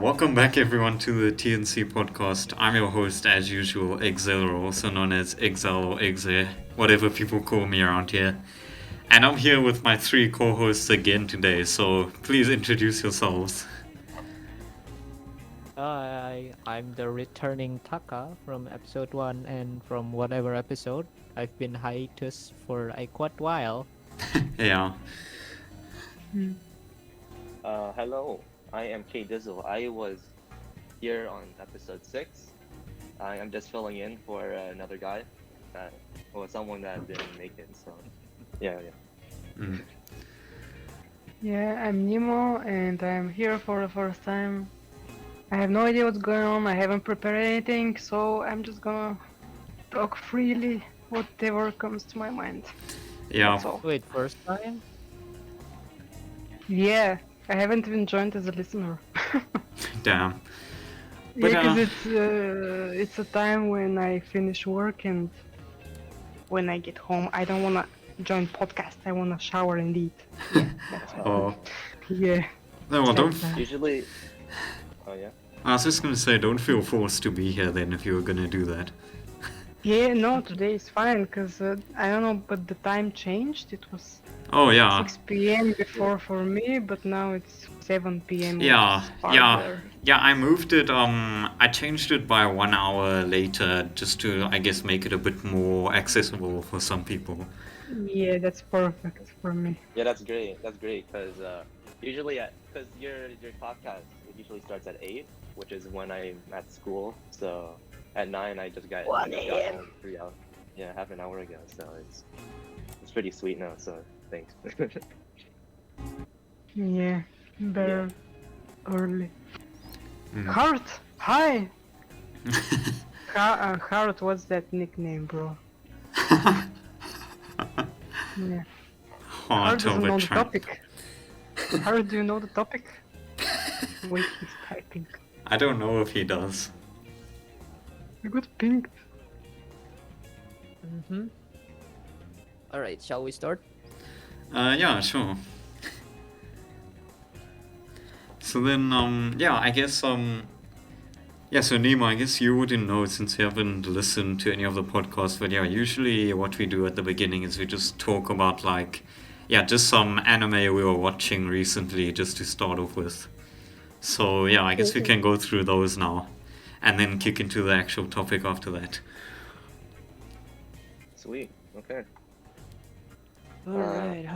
Welcome back, everyone, to the TNC Podcast. I'm your host, as usual, Exile, also known as Exile or Exe, whatever people call me around here. And I'm here with my three co-hosts again today, so please introduce yourselves. I'm the returning Taka from episode 1 and from whatever episode. I've been hiatus for a quite while. Yeah. Hello, I am K Dizzle. I was here on episode 6. I am just filling in for another guy, or someone that didn't make it. So, yeah. Mm. Yeah, I'm Nemo and I'm here for the first time. I have no idea what's going on, I haven't prepared anything, so I'm just gonna talk freely, whatever comes to my mind. Yeah. That's all. Wait, first time? Yeah, I haven't even joined as a listener. Damn. But, Yeah, because it's a time when I finish work and when I get home, I don't wanna join podcast, I wanna shower and eat. Yeah, that's all. Oh. Yeah. No, well, don't. Usually, oh yeah. I was just gonna say, don't feel forced to be here then if you were gonna do that. Yeah, no, today is fine, because I don't know, but the time changed. It was Oh, yeah. 6 p.m. before for me, but now it's 7 p.m. which Yeah, is yeah. farther. Yeah, I moved it, I changed it by 1 hour later just to, I guess, make it a bit more accessible for some people. Yeah, that's perfect for me. Yeah, that's great. That's great because usually, because your podcast it usually starts at 8, which is when I'm at school. So at 9, I just got 1 got a.m. home 3 hours. Yeah, half an hour ago. So it's pretty sweet now. So thanks. Yeah, better early. Mm. Heart, hi. Heart, what's that nickname, bro? Yeah. Heart doesn't know the topic. Heart, do you know the topic? Wait, he's typing. I don't know if he does. I got pinged. Mm-hmm. Alright, shall we start? Yeah, sure. So then, yeah, I guess, yeah, so Nemo, I guess you wouldn't know since you haven't listened to any of the podcasts, but yeah, usually what we do at the beginning is we just talk about, like, yeah, just some anime we were watching recently just to start off with. So yeah, I guess we can go through those now and then kick into the actual topic after that. Sweet. Okay. Alright.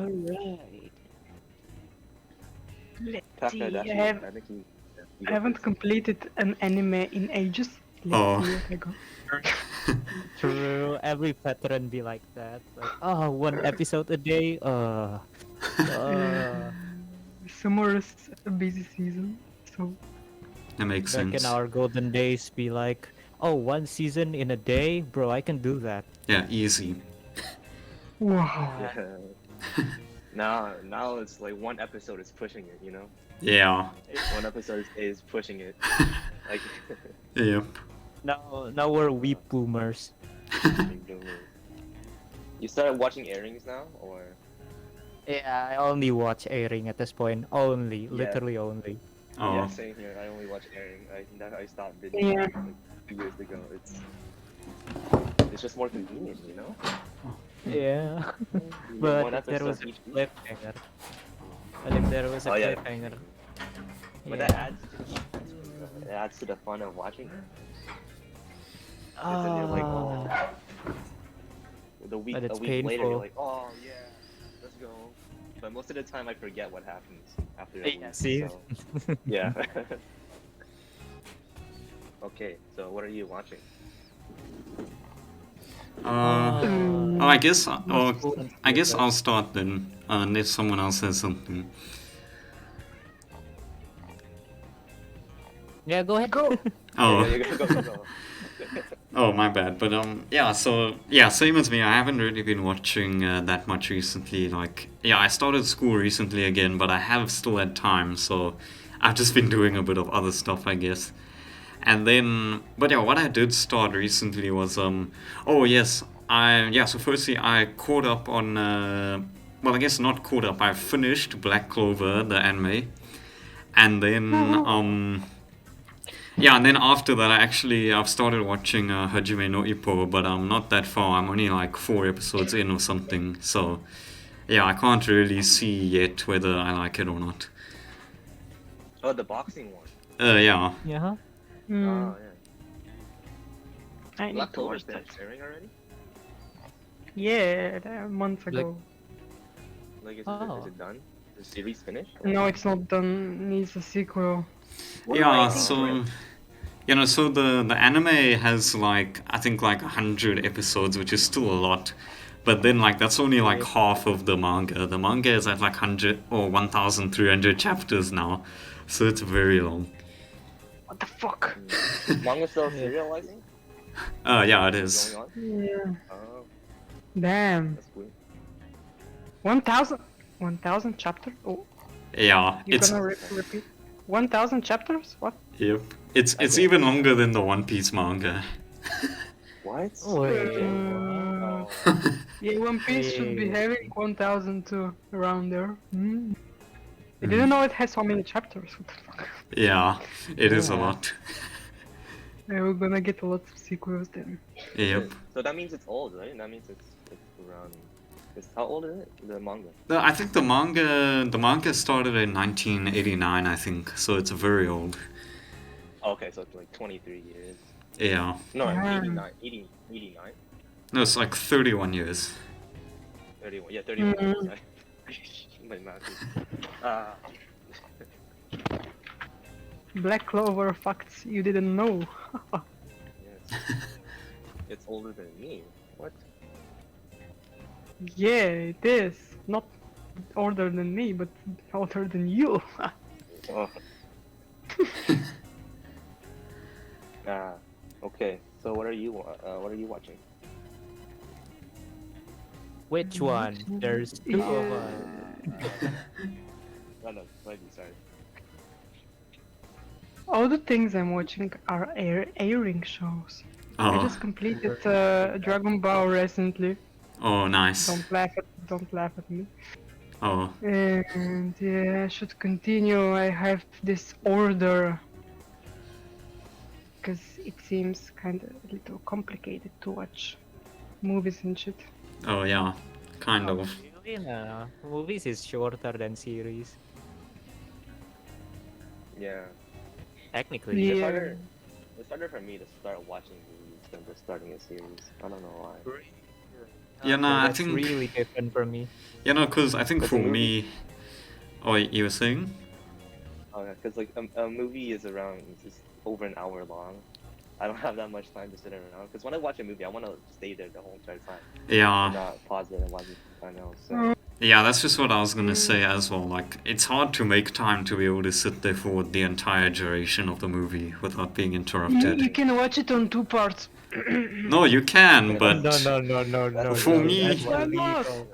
Let's Taka, see, that's I you. have I think you I go haven't first. completed an anime in ages. Oh. Let's see what I got. True, every veteran be like that. Like, oh, one episode a day? Summer is a busy season, so That makes Back sense. in our golden days, be like, oh, one season in a day? Bro, I can do that. Yeah, easy. wow. Now it's like one episode is pushing it, you know? Yeah. One episode is pushing it. Like, Yep. Now we're weep boomers. you started watching airings now, or? Yeah, I only watch airing at this point. Only, Yeah. literally only. Oh. Yeah, same here. I only watch airing. I stopped it Yeah. like 2 years ago. It's just more convenient, you know? Yeah. You get But one if there episode was a each week. cliffhanger. Well, if there was a Oh, yeah. cliffhanger. But that adds to the fun of watching it. 'Cause then you're like, oh, a week But it's later, you're painful. like, oh yeah, let's go. But most of the time, I forget what happens after a Yeah, week. see? So, yeah. Okay, so what are you watching? Oh, I guess. I guess I'll start then, unless someone else says something. Yeah, go ahead. Go. Oh. Yeah, go. Oh, my bad. But yeah. So yeah, same as me. I haven't really been watching that much recently. Like, yeah, I started school recently again, but I have still had time. So I've just been doing a bit of other stuff, I guess. And then, but yeah, what I did start recently was oh yes, so firstly I caught up on well, I guess not caught up. I finished Black Clover, the anime, and then Yeah, and then after that, I've started watching Hajime no Ippo, but I'm not that far. I'm only like 4 episodes in or something. So yeah, I can't really see yet whether I like it or not. Oh, the boxing one. Yeah. Yeah. Hmm. Oh yeah. I need Black to Clover watch that. finished airing already? Yeah, a month Like- ago. Like, is Oh. it done? Is the series finished? or- No, it's not done. Needs a sequel. Yeah, so so the anime has like I think like 100 episodes, which is still a lot. But then like that's only like half of the manga. The manga is at like 100 or 1,300 chapters now. So it's very long. What the fuck? Manga still serializing? Yeah, it Is is. going on? Yeah. Oh, Damn. that's cool. 1,000 chapters? Oh, Yeah, you're it's gonna repeat? 1,000 chapters? What? yep. It's Okay. even longer than the One Piece manga. What? Wait, Oh. Yeah, One Piece should be Yeah. having 1,000 too, around there. I didn't know it has so many chapters. What the fuck? Yeah, it is a Yeah. lot. Yeah, we're gonna get a lot of sequels then. Yep. So that means it's old, right? That means it's around. How old is it? The manga. I think the manga started in 1989, I think. So it's very old. Oh, okay, so it's like 23 years. Yeah. No, Yeah. 89. No, it's like 31 years. 31. Yeah, 31 years. Mhm. My math is. Black Clover facts you didn't know. Yes. It's older than me. What? Yeah, it is. Not older than me, but older than you. Oh. Okay. So what are you watching? Which one? There's two of Yeah. us. No, maybe, sorry. All the things I'm watching are airing shows. I Oh, just completed Dragon Ball recently. oh, nice. Don't laugh at me. Oh, And yeah, I should continue. I have this order because it seems kind of a little complicated to watch movies and shit. oh yeah, kind of. Yeah, movies is shorter than series. Yeah. Technically. It's Yeah. harder. It's harder for me to start watching movies than just starting a series. I don't know why. Yeah, no, I that's think- really different for me. Because I think But for the movie- me. Oh, you were saying? Oh yeah, because like a movie is around just over an hour long. I don't have that much time to sit around. Because when I watch a movie, I want to stay there the whole entire time, Yeah. not pause it and watch it something else. So Yeah, that's just what I was gonna say as well. Like, it's hard to make time to be able to sit there for the entire duration of the movie without being You interrupted. can watch it on 2 parts. No, you can, but no. For me- That's Why not? illegal.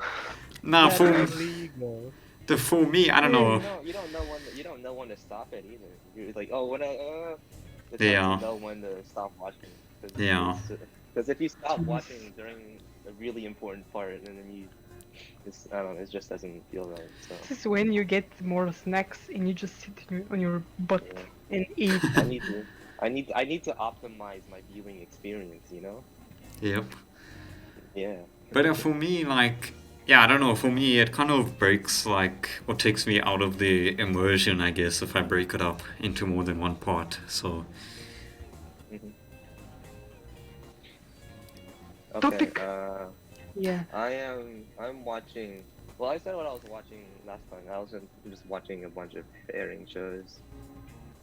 nah, That's for illegal. for me, I don't know. you don't know when to stop it either. You're like, oh, when it's Yeah. hard to know when to stop watching. Yeah. Because if you stop watching during a really important part, and then I don't know, it just doesn't feel right. So This is when you get more snacks and you just sit on your butt yeah. and eat. I need to optimize my viewing experience. You know? Yep. Yeah. But for me, like, yeah, I don't know. For me, it kind of breaks, like, or takes me out of the immersion, I guess, if I break it up into more than one part. So, Mhm. Topic. Okay. Yeah. I'm watching. Well, I said what I was watching last time. I was just watching a bunch of airing shows,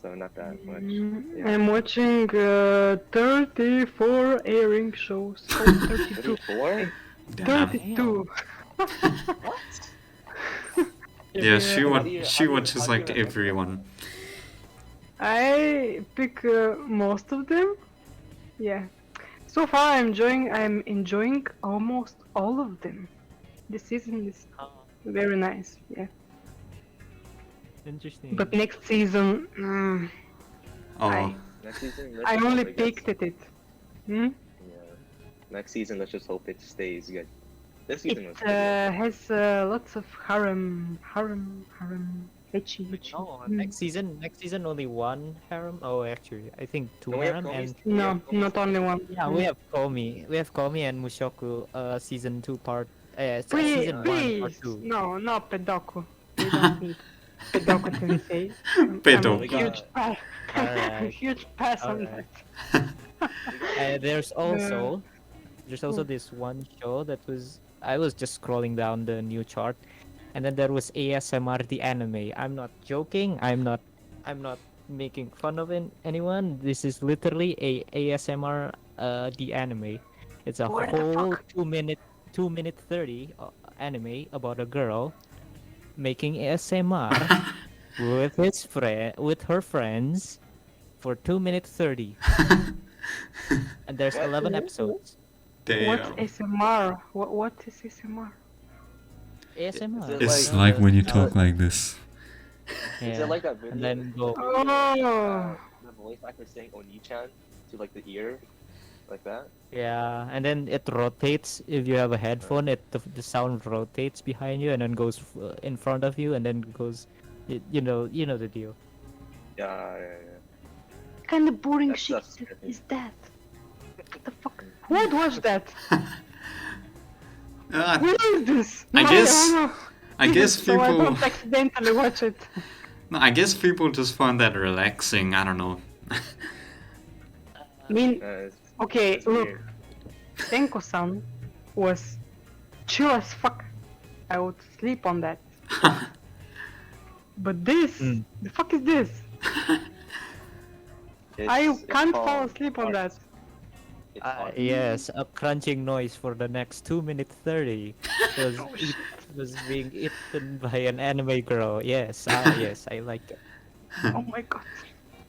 so not that much. Yeah. I'm watching 34 airing shows. Oh, 32. 34? damn. 32. What? Yeah, How do you- she how do you- watches how do you like remember? everyone. I pick most of them. Yeah. So far, I'm enjoying almost all of them. This season is very nice. Yeah. Interesting. But next season, Oh, Next season. I only picked. picked at it. Hmm? Yeah. Next season, let's just hope it stays good. This It season was pretty good. has lots of harem Ecchi. No, Mm. next season only one harem. Oh, actually, I think two No, we have harem Komi's- and we have No, Komi's not only one. yeah, we have Komi. We have Komi and Mushoku. Season 2 part. Please, Season 1 part please, 2. no, Pedoku. We don't need Pedoku Tensei. I'm a Pedoku. huge pass. I'm a Alright. huge pass on Alright. that. There's also this one show that was I was just scrolling down the new chart, and then there was ASMR the anime. I'm not joking. I'm not making fun of anyone. This is literally a ASMR the anime. It's a What the whole fuck? 2 minute 30 anime about a girl making ASMR with her friends for 2 minute 30, and there's What? 11 episodes. What's Damn. SMR? What is SMR? ASMR. it It's like- like when you talk like this. Is Yeah. it like that video? And then go. Oh, The voice actor saying Oni-chan to like the ear, like that. Yeah, and then it rotates. If you have a headphone, the sound rotates behind you and then goes in front of you and then goes, you know the deal. Yeah. what kind of boring That's shit just trippy. is that? What the fuck? Who would watch that? Uh, What is this? I No, guess- no, no. I guess So I people. don't accidentally watch it. No, I guess people just find that relaxing. I don't know. I mean, It's, okay, it's look, weird. Tenko-san was chill as fuck. I would sleep on that. But this, Mm. the fuck is this? I It's can't fall called asleep on that. art. It's art. Yes, a crunching noise for the next 2 minute 30 was Oh, was being eaten by an anime girl. Yes, yes, I like it. Oh my god.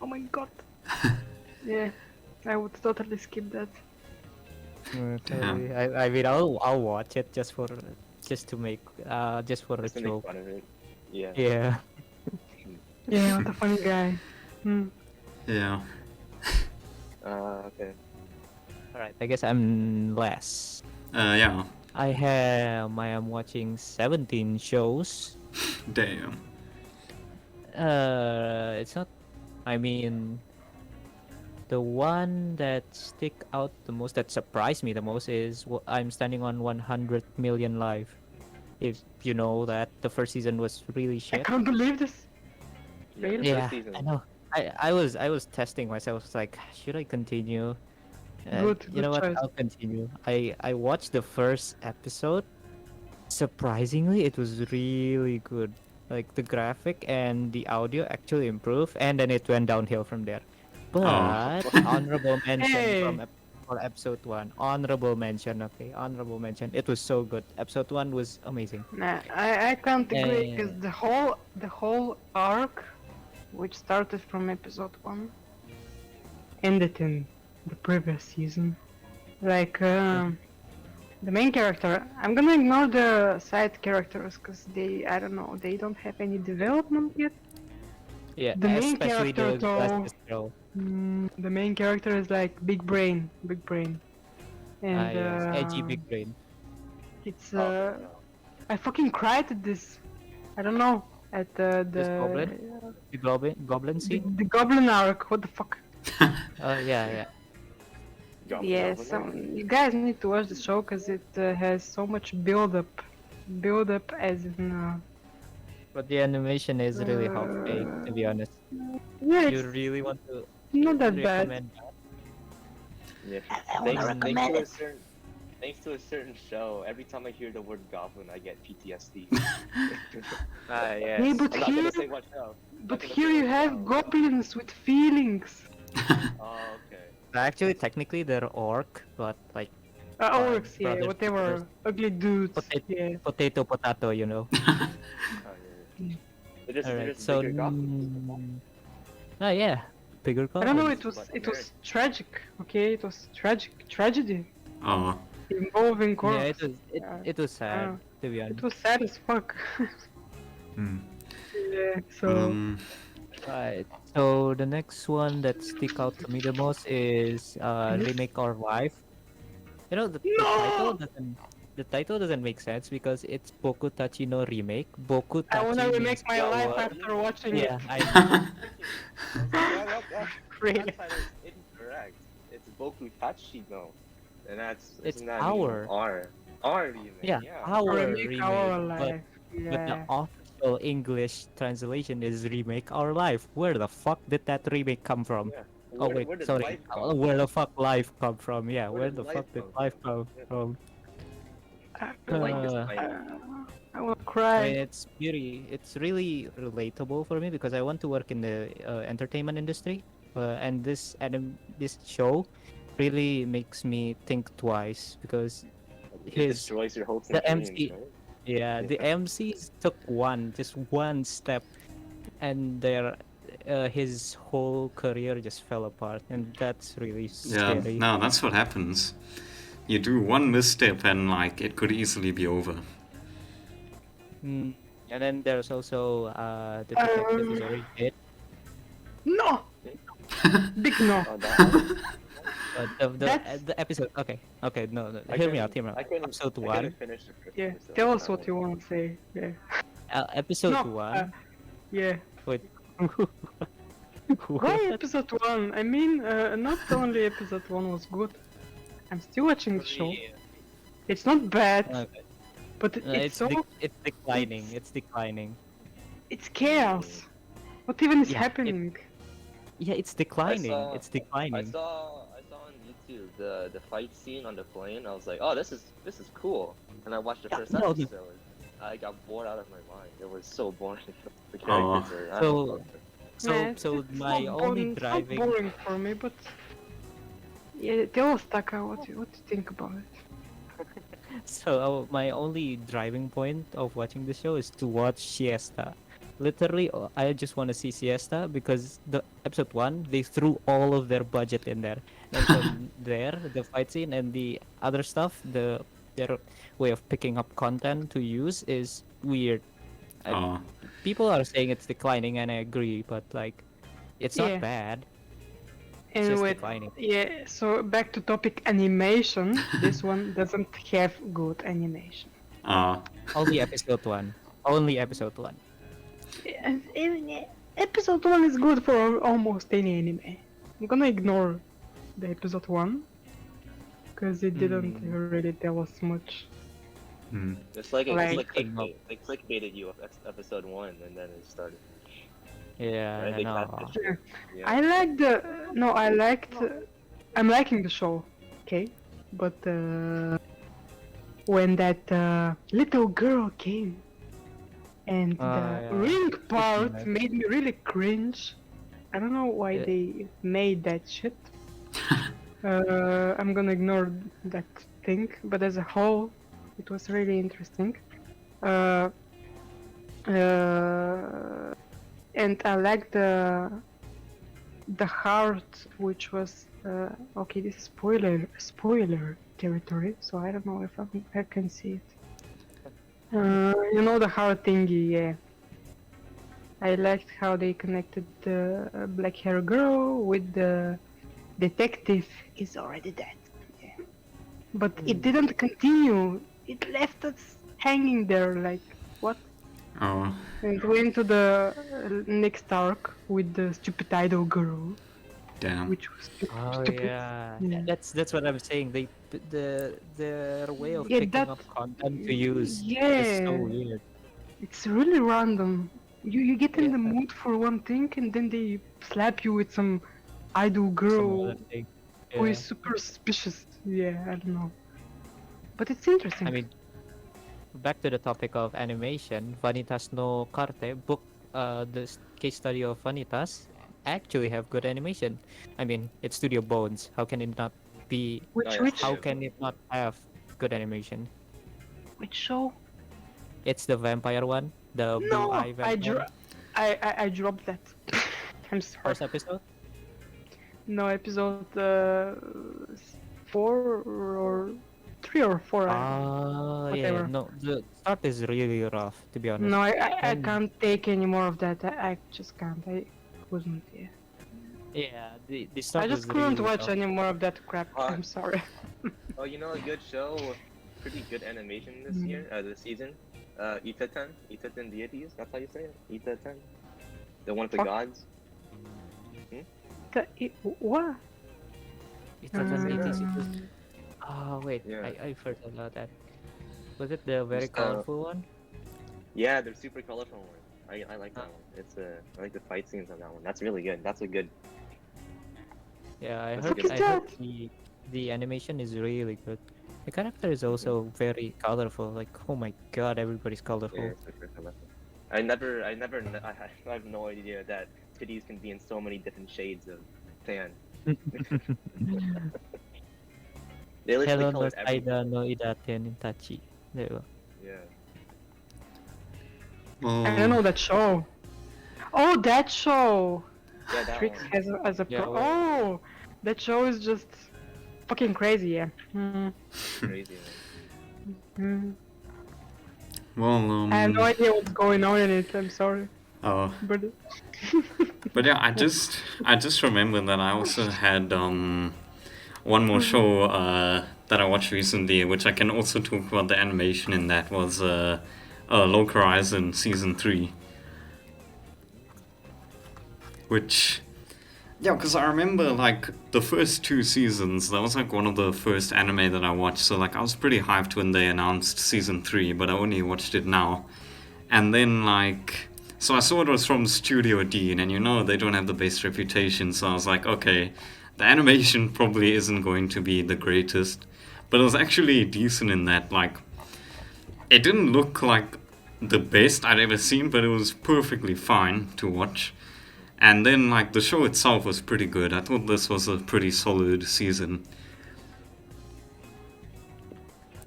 Oh my god. Yeah, I would totally skip that. Totally. I mean, I'll watch it just for just to make just for a Just to make joke. fun of it. Yeah. Yeah. Yeah, what a funny guy. Hmm. Yeah. Okay. All right. I guess I'm last. Yeah. I am watching 17 shows. Damn. It's not. I mean, the one that stick out the most, that surprised me the most, is I'm standing on 100 million live. If you know that the first season was really I shit. can't believe this. Yeah, Really? the Yeah, first season. I know. I was testing myself. It's like, should I continue? Good You know what? choice. I'll continue. I watched the first episode. Surprisingly, it was really good. Like the graphic and the audio actually improved, and then it went downhill from there. But honorable mention Hey. for episode 1. Honorable mention, okay? Honorable mention. It was so good. Episode 1 was amazing. Nah, I can't agree because Eh. the whole arc, which started from episode 1, ended in the previous season. Like the main character, I'm gonna ignore the side characters because I don't know, they don't have any development yet. Yeah, The main especially character, the though, glasses girl. The main character is like big brain, and Yes, edgy big brain. it's Oh, I fucking cried at this. I don't know, at the goblin? The goblin scene. the goblin arc. What the fuck? Yeah. Yes, you guys need to watch the show because it has so much build up as in But the animation is really half-baked, to be honest. yeah, You it's really want to not that bad. recommend that? Yeah. I wanna recommend it. Thanks to a certain show, every time I hear the word goblin, I get PTSD. Yes. Yeah, but I'm not here, gonna say what show. but gonna here say you what have show. goblins with feelings. Oh, okay. Actually, technically, they're orc, but like Orcs, yeah, brothers, whatever. brothers. Ugly dudes. Potato. Yeah. potato, you know. Oh, yeah. They're Alright, just so bigger goblins. yeah, bigger I don't know. goblins. It was tragic. Okay, it was tragedy Oh. involving corpse. Yeah, it was sad, Uh, to be It honest. was sad as fuck. Hmm. Yeah. So. Right. So the next one that stick out to me the most is remake or life. You know the No! title doesn't the title doesn't make sense because it's Boku Tachi no remake. Boku I Tachi wanna remake means my life power. after watching Yeah, it. I know. I was like, Really? that title is incorrect. It's Boku Tachi no, and It's isn't that power. mean R remake? Yeah, Yeah. power Remake our remake. life. But the Yeah. official English translation is remake our life. Where the fuck did that remake come from? Yeah. Oh wait, Where did sorry. life come Where from? the fuck life come from? Yeah, Where where did the life fuck did come life from? come Yeah. from? The life is Uh, I will I cry. mean, it's really relatable for me because I want to work in the entertainment industry, and this show really makes me think twice because It his destroys your hopes and the dreams, MC right? yeah, the MCs took just one step, and his whole career just fell apart, and that's really Yeah, scary. no, that's what happens. You do one misstep and like it could easily be over. Mm. And then there's also the detective is Um, already dead. no! Big no. Oh, that one? That's The episode. Okay, no, I hear me couldn't, out. I couldn't, Episode I one. couldn't finish the first yeah. episode. Tell on us that what one. you want to say. Yeah. Episode No, one. Yeah. Wait. Why What? episode one? I mean, not only episode one was good. I'm still watching the show. It's not bad, Okay. but it's so It's declining. it's- It's declining. it's chaos. What even is Yeah, happening? Yeah, it's declining. saw- It's I declining. saw on YouTube the fight scene on the plane. I was like, oh, this is cool. And I watched the first no, no. episode. I got bored out of my mind. It was so boring. The Aw. characters are. I So- don't know. It's My not only it's not driving. boring for me, but yeah, tell us, Taka, what you think about it? So my only driving point of watching the show is to watch Siesta. Literally, I just want to see Siesta because the episode one they threw all of their budget in there, and from there the fight scene and the other stuff, their way of picking up content to use is weird. Oh, People are saying it's declining, and I agree, but like, it's Yeah. not bad. It's just Anyway, declining. yeah. So back to topic animation. This one doesn't have good animation. Only episode one. Only episode one. Episode one is good for almost any anime. I'm gonna ignore the episode one because it didn't really tell us much. hmm. It's like Like- they clickbaited you of episode 1 and then it started. Yeah, Right? I They know. catfished you. Yeah. I liked the no, I liked. I'm liking the show, okay, but when that little girl came and the Yeah. ring part nice. made me really cringe. I don't know why Yeah. they made that shit. I'm gonna ignore that thing, but as a whole, it was really interesting. And I like the heart, which was okay. This is spoiler territory, so I don't know if I can see it. You know the heart thingy, yeah. I liked how they connected the black hair girl with the detective. Is already dead. Yeah. But it didn't continue. It left us hanging there, like what? Oh, And went to the next arc with the stupid idol girl, damn. which was Oh stupid. yeah, Yeah. that's what I'm saying. Their way of Yeah, picking that- up content to use is so Yeah. weird. It's really random. You get in the Yeah. mood for one thing and then they slap you with some idol Some girl other thing. who Yeah. is super suspicious. Yeah, I don't know. But it's interesting. I mean, back to the topic of animation, Vanitas no Carte book, case study of Vanitas actually have good animation. I mean, it's Studio Bones. How can it not be? Oh, yeah. which How can it not have good animation? which show? It's the vampire one, the blue No, eye vampire. I dropped that. I'm sorry. First episode. No, episode 4 or 3 or 4. Ah, yeah. whatever. No, the start is really rough, to be honest. No, I And- can't take any more of that. I just can't. I couldn't. Yeah. Yeah, the start I just was couldn't really watch rough. any more of that crap. Ah. I'm sorry. Oh, you know a good show pretty good animation this this season. Itatan deities. That's how you say it. Itatan, the one of the Fuck. gods. What? It was Mm. 80s. It was. Oh wait, Yeah. I've heard about that. Was it the very Just, colorful one? Yeah, they're super colorful one. I like that one. I like the fight scenes on that one. That's really good. That's a good. Yeah, I That's heard. a good I heard the animation is really good. The character is also very colorful. Like, oh my god, everybody's colorful. Yeah, super colorful. I have no idea that titties can be in so many different shades of tan. They literally Hello no colored everything. Saida no Idaten in Tachi. There you go. Yeah. Well, I don't know that show. Oh, that show! Yeah, that Trix one. has a Yeah, pro. well- Oh, that show is just fucking crazy. Yeah. Crazy. Mm. well, I have no idea what's going on in it. I'm sorry, oh, but but yeah, I just remember that I also had one more show that I watched recently, which I can also talk about the animation in. That was Localizing season 3, which. Yeah, because I remember, like, the first 2 seasons, that was, like, one of the first anime that I watched, so, like, I was pretty hyped when they announced season 3, but I only watched it now. And then, like, so I saw it was from Studio Dean, and you know, they don't have the best reputation, so I was like, okay, the animation probably isn't going to be the greatest, but it was actually decent in that, like, it didn't look like the best I'd ever seen, but it was perfectly fine to watch. And then, like, the show itself was pretty good. I thought this was a pretty solid season.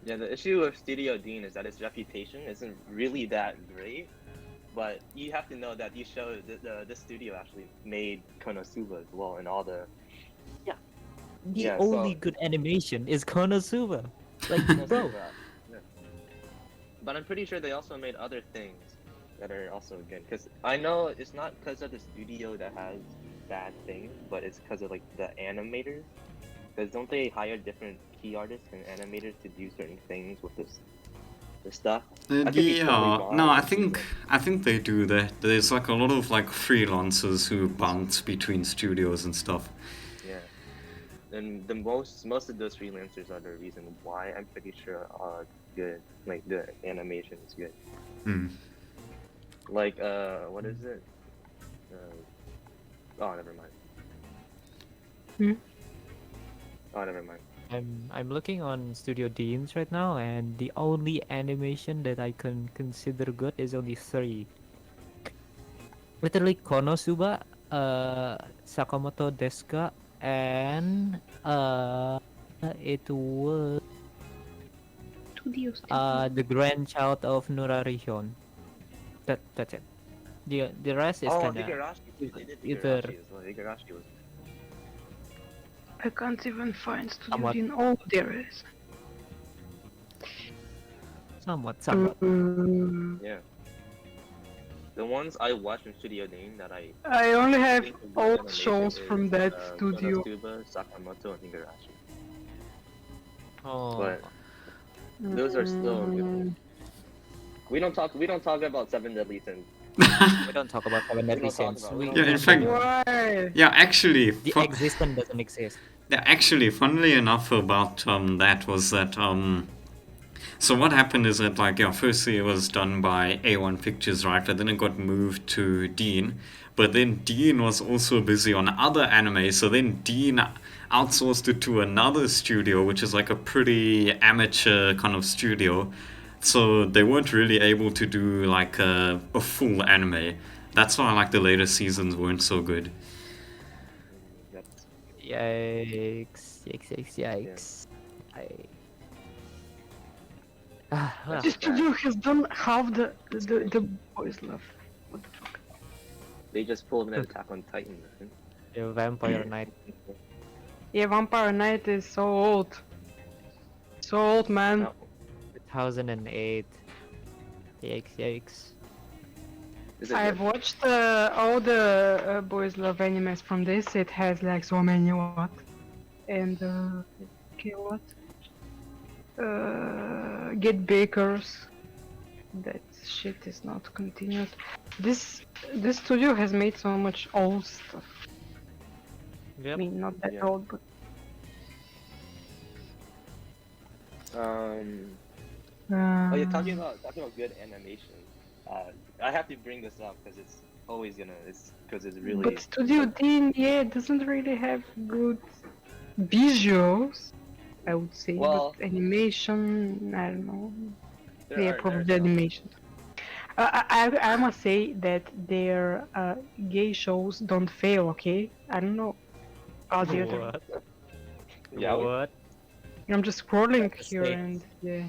Yeah, the issue with Studio Dean is that its reputation isn't really that great. But you have to know that these shows, the studio actually made Konosuba as well, and all the. The Yeah, only so- good animation is Konosuba. Like, bro. Yeah. But I'm pretty sure they also made other things that are also good. Because I know it's not because of the studio that has bad things, but it's because of like the animators. Because don't they hire different key artists and animators to do certain things with the stuff? I could be totally wrong. No, I think they do that. There's like a lot of like freelancers who bounce between studios and stuff. Yeah. And the most of those freelancers are the reason why I'm pretty sure are good. Like the animation is good. Hmm. Like what is it? Oh, never mind. Hmm? Oh, never mind. I'm looking on Studio Dean's right now, and the only animation that I can consider good is only 3. Literally Konosuba, Sakamoto Desuka, and it was the grandchild of Nurarihon. That's it. The rest is Oh, kinda Higurashi. They did either- Higurashi as well. Higurashi was. I can't even find Studio Somewhat. Dean. Oh, there it is. somewhat. Yeah. The ones I watched in Studio Dean that I I only have think of good old animation shows is, from that studio. Konosuba, Sakamoto, and Higurashi. Oh, But those are still good. Mm, We don't talk about Seven Deadly Sins. we don't talk about Seven We Deadly don't talk Sins. about- We- we don't Yeah, in talk fact- about- Why? Yeah, actually, The existence doesn't exist. funnily enough about that was that so what happened is that like firstly it was done by A1 Pictures, right, but then it got moved to Dean, but then Dean was also busy on other anime, so then Dean outsourced it to another studio, which is like a pretty amateur kind of studio, so they weren't really able to do like a full anime. That's why like the later seasons weren't so good. That's- Yikes. Well, This studio has done half the boys love. What the fuck? They just pulled an Attack on Titan. Man. the Vampire Knight. Yeah, Vampire Knight is so old. So old, man. No. 2008. Yikes. Is it I've good? watched all the boys love animes from this. It has like so many what? And okay, what? Get Bakers. That shit is not continued. This studio has made so much old stuff. I Yep. mean, not that Yeah. old, but Oh, you're talking uh, about good animation. I have to bring this up because it's always gonna. It's because it's really. but Studio D, yeah, doesn't really have good visuals, I would say. Well, but animation, I don't know. there Yeah, are probably animation. I must say that their gay shows don't fail. Okay, I don't know all the other. What? Yeah. What? I'm just scrolling That's a here statement. and yeah.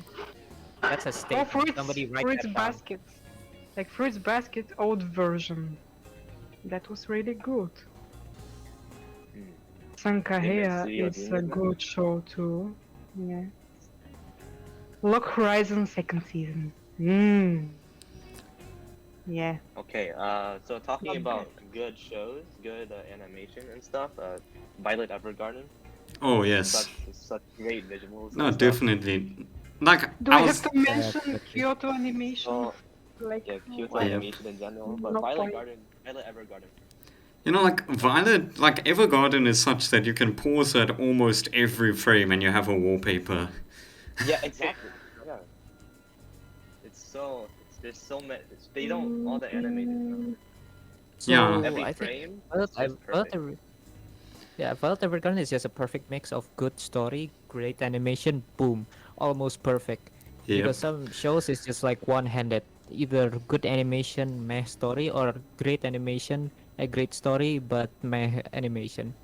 That's a Oh, statement. Somebody write Fruits that down. Basket, like Fruits Basket old version. That was really good. Hmm. Sankahea Studio is Dean a is that? good show too. Yeah. Lock Horizon second season. Yeah. Okay. So talking Not about good shows, good animation and stuff. Violet Evergarden. Oh yes. Such great visuals. No, and stuff. definitely. Like Do I we was. have to mention Definitely. Kyoto Animation? Oh, Like, yeah, Kyoto why- Yep. animation in general, but No Violet point. Evergarden. You know, like Violet, like Evergarden is such that you can pause at almost every frame and you have a wallpaper. Yeah, exactly. Yeah. There's so many. They don't all the animated. So Yeah. Every I think frame Violet, is just perfect. Violet Evergarden is just a perfect mix of good story, great animation, boom, almost perfect. Yep. Because some shows is just like one-handed, either good animation, meh story, or great animation, a great story, but meh animation.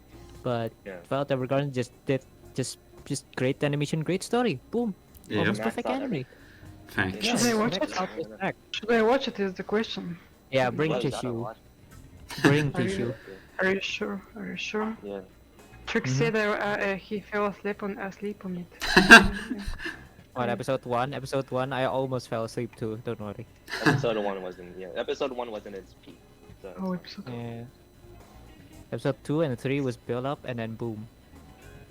But Yeah. Violet Evergarden just did just great animation, great story, boom, Yep. almost Maxed perfect out anime. everything. Facts. Yeah, Should I it's watch next it? out is track. Should I watch it is the question. Yeah, Mm, bring Well, you gotta tissue, watch. bring Are you- tissue. Are you sure? Are you sure? Yeah. Trick Mhm. said he fell asleep on it. On Yeah. episode one, I almost fell asleep too. Don't worry. Episode 1 wasn't. Yeah. Episode 1 wasn't its peak. So Oh, episode. Yeah. Episode 2 and 3 was built up and then boom.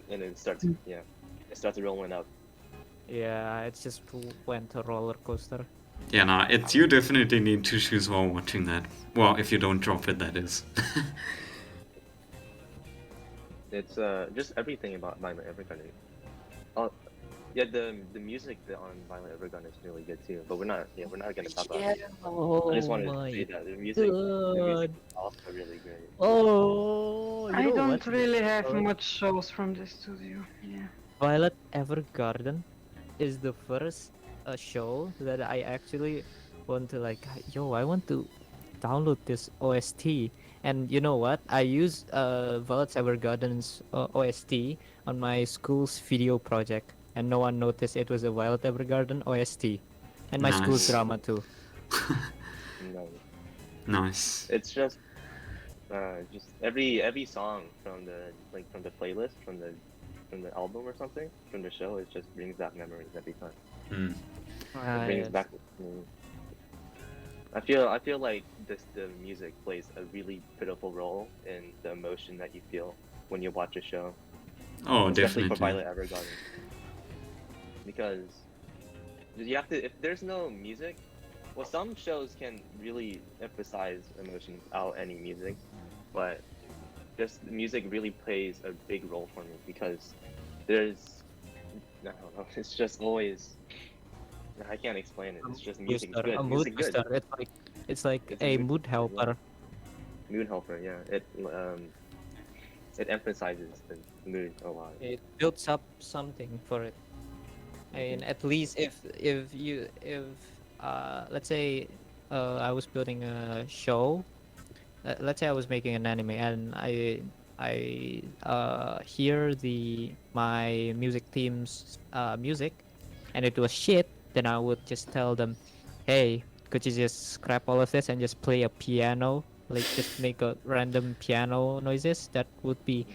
and it starts. Mm. Yeah. It starts rolling up. Yeah, it just went a roller coaster. Yeah, no, it's you definitely need tissues while watching that. Well, if you don't drop it, that is. It's just everything about Violet Evergarden. Oh, yeah. The music on Violet Evergarden is really good too. But we're not gonna talk about it. Oh I just wanted to my say that the music god. is also really great. Oh, you I know don't what? really have Violet- much shows from the studio. Yeah. Violet Evergarden is the first show that I actually want to like. Yo, I want to download this OST. And you know what? I used Violet Evergarden's OST on my school's video project, and no one noticed it was a Violet Evergarden OST, and my school's Nice. drama too. No, Nice. it's just every song from the playlist from the album or something from the show, it just brings back memories every time. Mm. It brings back. I feel like the music plays a really pivotal role in the emotion that you feel when you watch a show, Oh, especially definitely. for Violet Evergarden. Because you have to, if there's no music, well, some shows can really emphasize emotions without any music, but just the music really plays a big role for me because there's, I don't know, it's just always, I can't explain it. It's just music is Booster, good. a mood Music good. booster. It's like It's a mood mood booster, helper. Mood helper, yeah. It emphasizes the mood a lot. It builds up something for it. And at least if let's say I was building a show, let's say I was making an anime and I hear my music team's music and it was shit, then I would just tell them, hey, could you just scrap all of this and just play a piano, like just make a random piano noises? That would be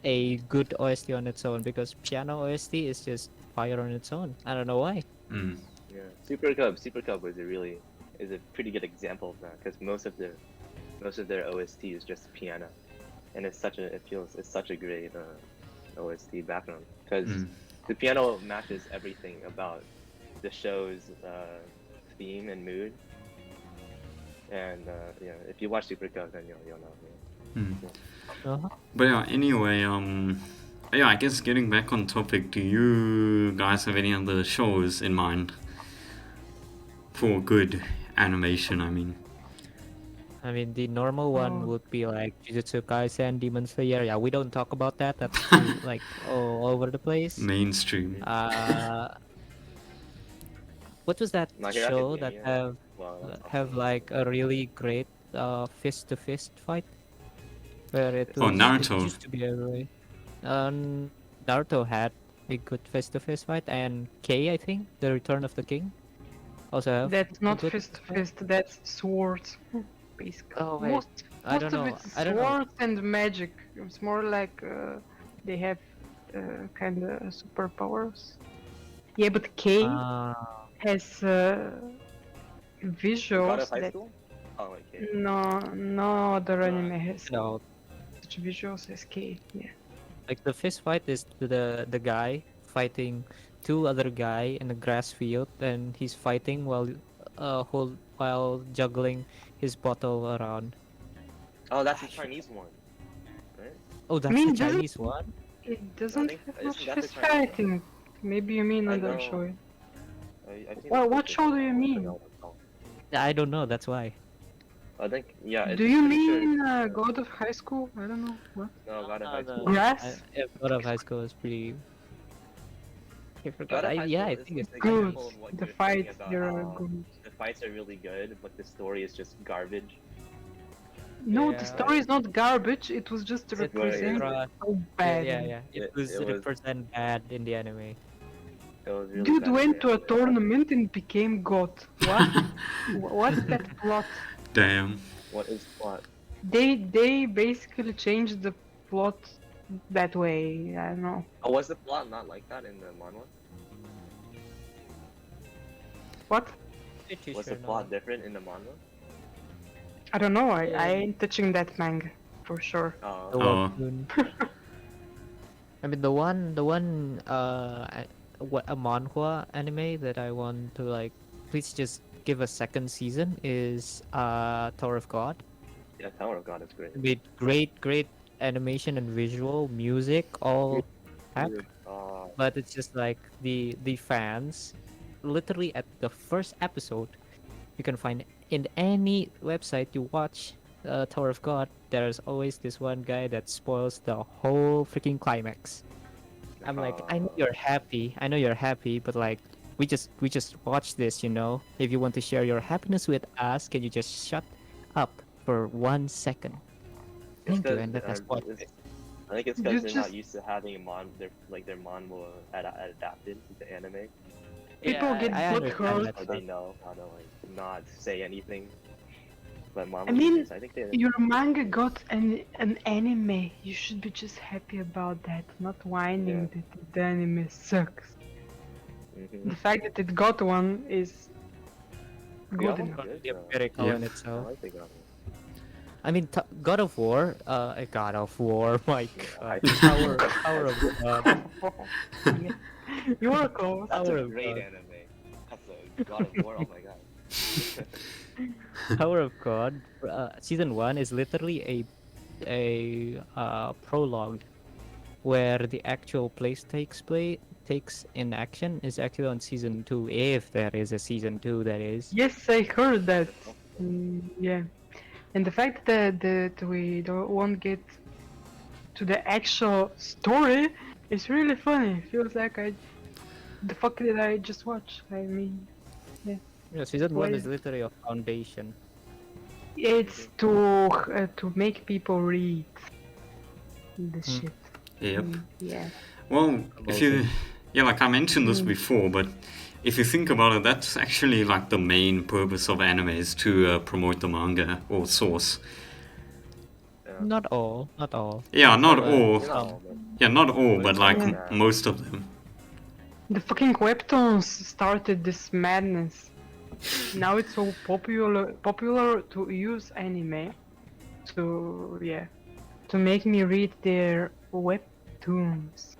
a good OST on its own, because piano OST is just fire on its own. I don't know why. Mm. Yeah, Super Cub was a pretty good example of that because most of their OST is just piano, and it's such a great OST background because Mm. The piano matches everything about the show's theme and mood. And yeah, if you watch Super Cup, then you'll know. Yeah. Uh-huh. But yeah, anyway, yeah, I guess getting back on topic, do you guys have any other shows in mind for good animation? I mean, I mean, the normal one Oh. would be like Jujutsu Kaisen, Demon Slayer. Yeah, we don't talk about that. That's too like all over the place. mainstream. What was that My Hero show that Academia. Well, that's have also like a really great fist to fist fight where it Oh, was Naruto. it used to be a really Naruto had a good fist to fist fight, and K, I think, The Return of the King, also have That's a not good fist to fight. fist, that's swords. Basically. Oh wait, Most I don't of know. it's I don't know. swords and magic. It's more like they have kind of superpowers. Yeah, but K has God visuals of High that School. Oh, okay. no other anime has No, such visuals as K. Yeah. like the fist fight is the guy fighting two other guy in a grass field, and he's fighting while juggling his bottle around. Oh, that's the Chinese one, right? Oh, that's mean, the doesn't- Chinese one. It doesn't think- have isn't much that the fist Chinese fighting. Maybe you mean I other know. show. I think Well, that's what the show do you Chinese one. I mean? forgot what it's called. I don't know. That's why. I think yeah. Do it's you pretty sure mean it's- God of High School? I don't know. What? No, God of High School. Grass? God of High School is pretty. I God forgot. of High Yeah, I School think is it's an Good. example of what The you're saying fights, about they're how good. the fights are really good, but the story is just garbage. No, Yeah. the story is not garbage. It was just to It's very- represent Right. how Yeah, bad. yeah. It It- was it was- represent bad in the anime. It was really Dude bad went to a anime. tournament and became God. What? What's that plot? Damn. What is plot? They basically changed the plot that way. I don't know. Oh, was the plot not like that in the manhwa? What? Pretty Was sure the plot not. different in the manhwa? I don't know. I Yeah. ain't touching that manga for sure. The Oh, Oh. webtoon. I mean, the one, what a manhwa anime that I want to like, please just give a second season is Tower of God. yeah, Tower of God is great. With great animation and visual, music, all packed. But it's just like the fans, literally at the first episode, you can find in any website you watch Tower of God, there's always this one guy that spoils the whole freaking climax. I'm like, I know you're happy, but like, we just watch this, you know. If you want to share your happiness with us, can you just shut up for 1 second? Thank you, and let us watch it. I think it's You because they're not just- used to having their manhwa adapted to anime. People Yeah, get I understand butthurt. that Or they know how to like not say anything. But manhwa I mean, readers, I think they. Your manga got an anime. You should be just happy about that, not whining Yeah. that the anime sucks. Mhm. The fact that it got one is Yeah, good I'm enough. good, Yeah, though. miracle Yeah. in I itself. like the God. I mean, God of War, God of War, my I- God, Power of God. You are close. That's Power a of great God. anime. That's a God of War. Oh my god. Tower of God, season 1 is literally a prologue where the actual place takes in action is actually on season 2, if there is a season 2, that is. Yes, I heard that. Yeah, and the fact that we won't get to the actual story is really funny. Feels like the fuck did I just watch? I mean, Season 1 Well- is literally a foundation. it's to make people read the shit. Yep. Yeah. Well, if you, yeah, like I mentioned this Mm. before, but if you think about it, that's actually like the main purpose of anime is to promote the manga or source. Not all. Yeah, not But, all. You know, but Yeah, not all, but like Yeah. most of them. The fucking webtoons started this madness. Now it's so popular to use anime to make me read their webtoons.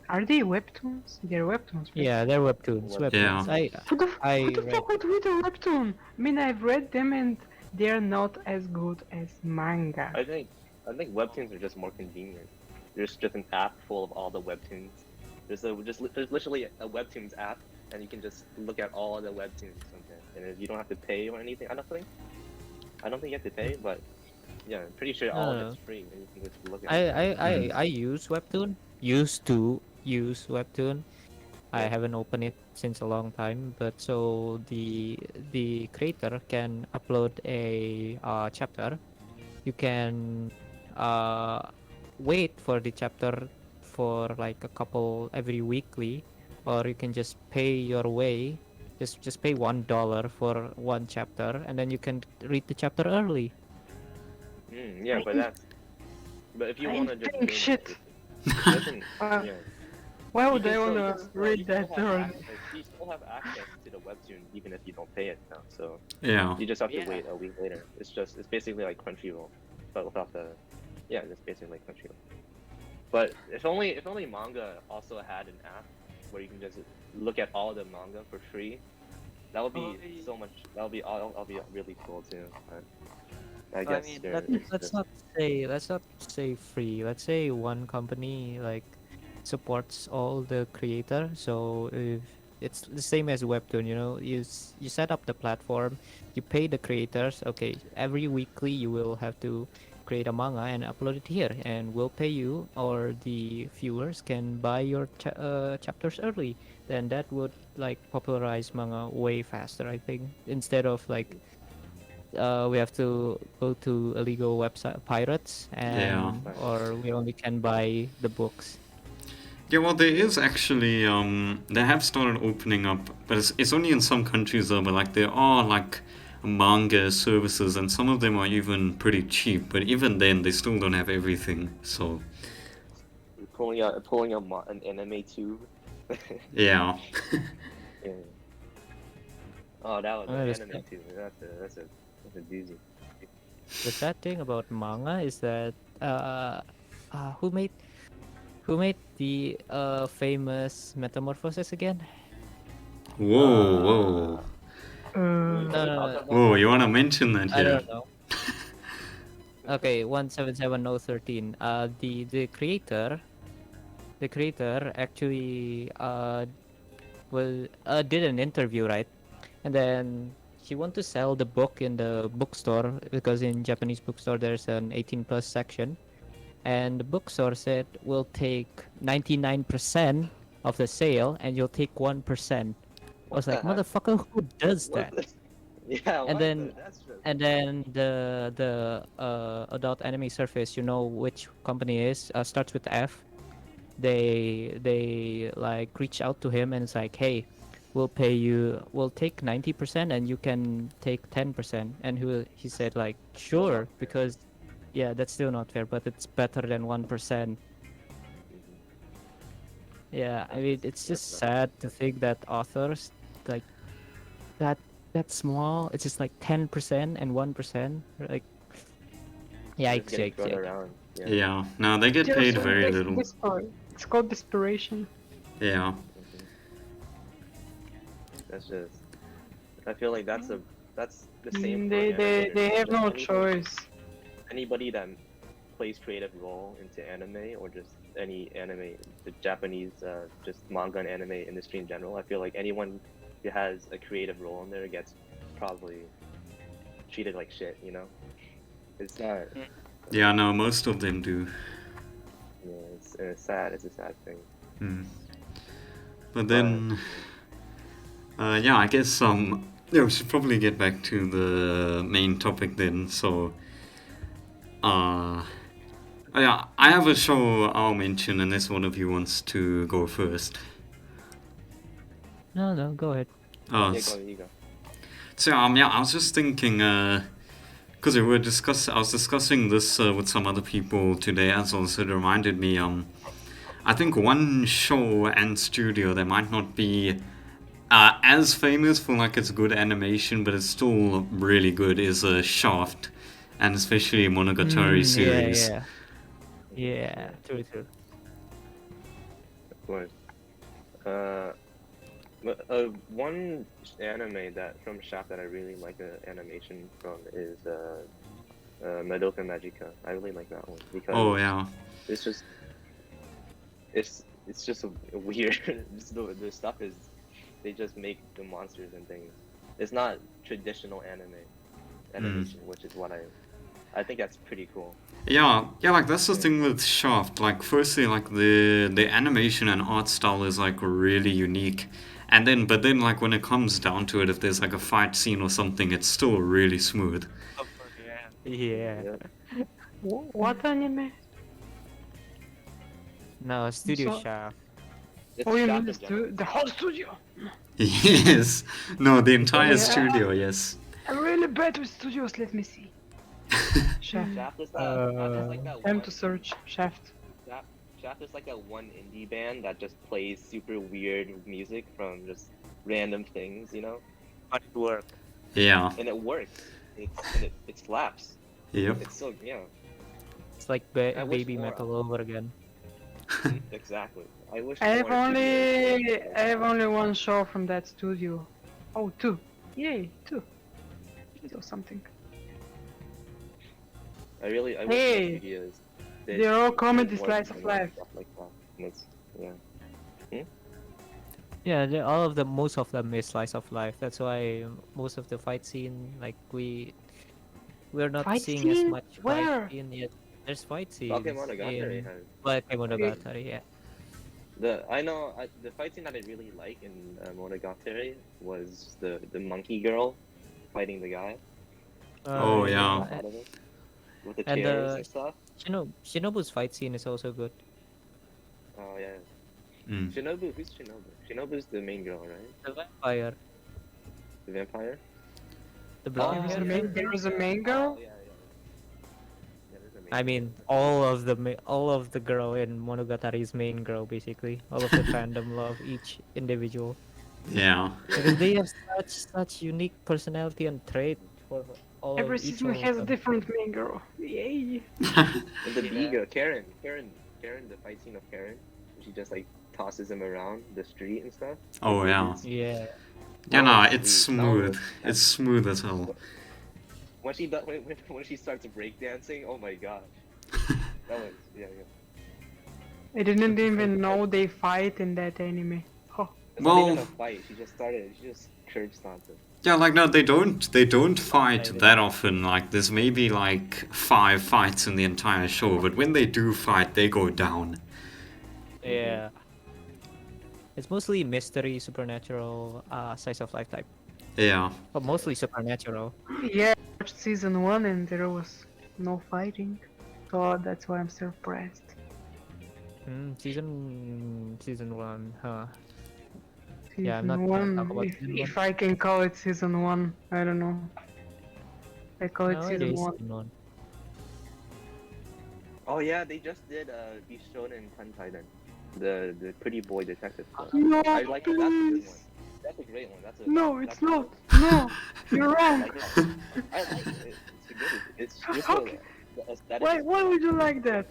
Are they webtoons? They're webtoons, right? Yeah, they're webtoons. Yeah. Webtoons. Who the read. fuck would read a webtoon? I mean, I've read them and they're not as good as manga. I think webtoons are just more convenient. There's just an app full of all the webtoons. There's literally a webtoons app, and you can just look at all the webtoons on there. And you don't have to pay or anything. I don't think you have to pay, but yeah, I'm pretty sure all of it's free. And you can just look at it. I use Webtoon. Used to use Webtoon. I haven't opened it since a long time, but so the creator can upload a chapter. You can wait for the chapter for like a couple every weekly, or you can just pay your way. Just pay $1 for one chapter, and then you can read the chapter early. Yeah, but if you want to just paying shit. yeah. Why You would can I still- want you to can still- read you still that have early? You still have access to the webtoon even if you don't pay it now. So Yeah. you just have to Yeah. wait a week later. It's basically like Crunchyroll, but without the it's basically like Crunchyroll. But if only manga also had an app where you can just look at all the manga for free, that would be so much. That would be really cool too. But I guess I mean, it's let's just- not say free. Let's say one company like supports all the creator. So if it's the same as Webtoon, you set up the platform, you pay the creators. Okay, every weekly you will have to create a manga and upload it here, and we'll pay you, or the viewers can buy your chapters early. Then that would like popularize manga way faster, I think, instead of like we have to go to illegal website pirates, and or we only can buy the books. Yeah, well, there is actually, they have started opening up, but it's only in some countries though, but like there are like manga services, and some of them are even pretty cheap, but even then they still don't have everything, so. pulling an anime too. Yeah. Yeah. Oh, that was Oh, an that's anime too. That's a doozy. The sad thing about manga is that who made the famous Metamorphosis again? Whoa. Whoa, you want to mention that I here? don't know. Okay, 177013. The creator actually did an interview, right? And then she wanted to sell the book in the bookstore, because in Japanese bookstore there's an 18 plus section, and the bookstore said we'll take 99% of the sale and you'll take 1%. I was like, the heck? motherfucker, who does What that? Yeah, And then that's just the adult anime service, you know which company is, starts with F. They like reach out to him and it's like, hey, we'll take 90% and you can take 10%. And he said like, sure, because yeah, that's still not fair, but it's better than 1%. Yeah, I mean, it's just sad to think that authors like that small, it's just like 10% and 1%. Like, just getting yikes. thrown around. Yeah. Yeah, no, they get They're paid so very little. It's called desperation. Yeah. That's just. I feel like that's the same. They for animators. they have no Anybody- choice. Anybody that plays creative role into anime or just any anime, the Japanese just manga and anime industry in general, I feel like anyone who has a creative role in there gets probably treated like shit. You know, it's not. Yeah, no, most of them do. Yeah, it's sad. It's a sad thing. But then, yeah, I guess yeah, we should probably get back to the main topic then. So, yeah, I have a show I'll mention unless one of you wants to go first. No, go ahead. Oh, You go. so yeah, I was just thinking, because I was discussing this with some other people today as well, so it reminded me, I think one show and studio that might not be as famous for like its good animation, but it's still really good, is Shaft, and especially Monogatari series. Yeah, true. course. One anime that from Shaft that I really like the animation from is Madoka Magica. I really like that one because Oh yeah. it's just it's just a weird. Just the stuff is they just make the monsters and things. It's not traditional animation, which is what I think that's pretty cool. Yeah, like that's the thing with Shaft. Like, firstly, like the animation and art style is like really unique, and then like when it comes down to it, if there's like a fight scene or something, it's still really smooth. Yeah. Yeah. What anime? No, Studio So- Shaft. It's Oh, you Shaft mean in general. the whole studio? Yes, no, the entire Yeah. studio. Yes. I'm really bad with studios. Let me see. Shaft. Shaft is like that Time one. to search Shaft. Shaft is like that one indie band that just plays super weird music from just random things, you know, But it worked. Yeah. and it works. It slaps. Yep. It's so yeah, It's like I wish baby more metal over again. exactly. I wish. I have more studios only did I have only one show from that studio. Oh, two. Yay, two. Or something. I wish more Hey, studios did they're all comedy more slice of anime life. stuff like that. And it's yeah. Yeah, all of them, most of them is slice of life. That's why most of the fight scene, like we're not Fight seeing as scene? much Where? fight scene yet. There's fight scenes Monogatari in has Monogatari, yeah. the fight scene that I really like in Monogatari was the monkey girl fighting the guy. Oh, yeah. Out of it, with the And chairs and stuff. Shinobu's fight scene is also good. Oh yeah. Mm. Shinobu, who's Shinobu? Shinobu's the main girl, right? The vampire, The vampire? the blonde Oh, hair. yeah. There was a main girl. Oh, yeah. Yeah, there's a main I girl. mean, all of the girl in Monogatari's main girl, basically. All of the fandom love each individual Yeah. because they have such unique personality and trait for all Every of each season of has a them. different main girl. Yay. And the Yeah. Biga, Karen, the fight scene of Karen, she just like tosses him around the street and stuff. Oh yeah. Yeah. Yeah, That no, was it's sweet. That smooth. was- It's smooth as hell. When she when she starts breakdancing, oh my gosh, that was yeah. I didn't even know they fight in that anime. Oh, It's not even Well- a fight. She just curb stomped him. Yeah, like no, they don't fight Maybe. that often. Like there's maybe like 5 fights in the entire show, but when they do fight, they go down. Yeah. It's mostly mystery, supernatural, slice of life type. Yeah. But mostly supernatural. yeah. I watched season 1 and there was no fighting. So that's why I'm surprised. Season 1, huh? Season Yeah, I'm not gonna 1. talk about If, season if I can call it season 1, I don't know. I call it No, it season is 1. season 1. Oh yeah, they just did Bishon and Untitled, the pretty boy detective stuff. No, I like that. That's a good please. one. That's a great one. That's a No, that's it's a not. good- No, you're I wrong. like it. I like it. It's a good. It's just How the, ca- the aesthetic. Why would you like that?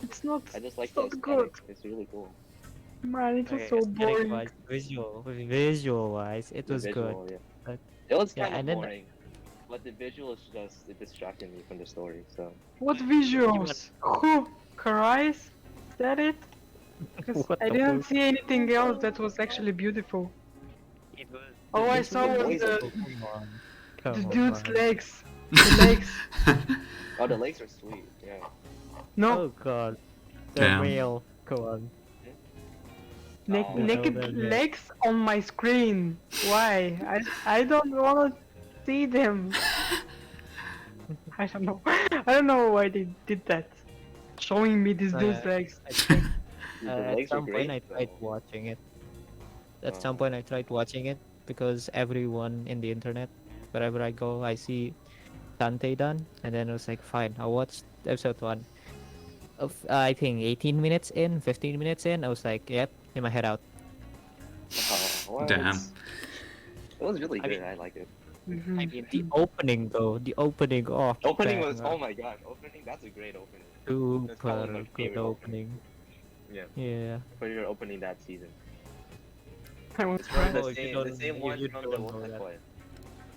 It's not. I just like it's the not aesthetic. good. It's really cool. Man, it was Okay, so aesthetic boring. wise, visual wise, it The was visual, good. Yeah. But- It was yeah, kind of and then- boring, but the visual is just it distracted me from the story. So What visuals? Who? Karais? Is that it? 'Cause What I the didn't fuck? see anything else that was actually beautiful. It was, All I this saw was was the- the Come on. dude's man. legs. The legs. oh, the legs are sweet. Yeah. No, Oh god. The Damn. whale. Go on. Oh, naked no, no. legs on my screen. Why? I don't want to see them. I don't know. I don't know why they did that. Showing me these dude's legs. I think The at legs are some point I great, tried though. watching it. At Oh. some point I tried watching it because everyone in the internet, wherever I go, I see Dante done, and then I was like, fine, I'll watch episode 1. I think 18 minutes in, 15 minutes in, I was like, yep, get my head out. Oh, what? Damn. It was really I good. mean- I liked it. Mhm. I mean, the opening though, oh, Opening was banger. oh my god, opening that's a great opening. That's probably Super my good favorite opening. Yeah, Yeah. when you're opening that season. I won't It's from try. Oh, you the don't same one you from the don't know Wolfpack that. Boy.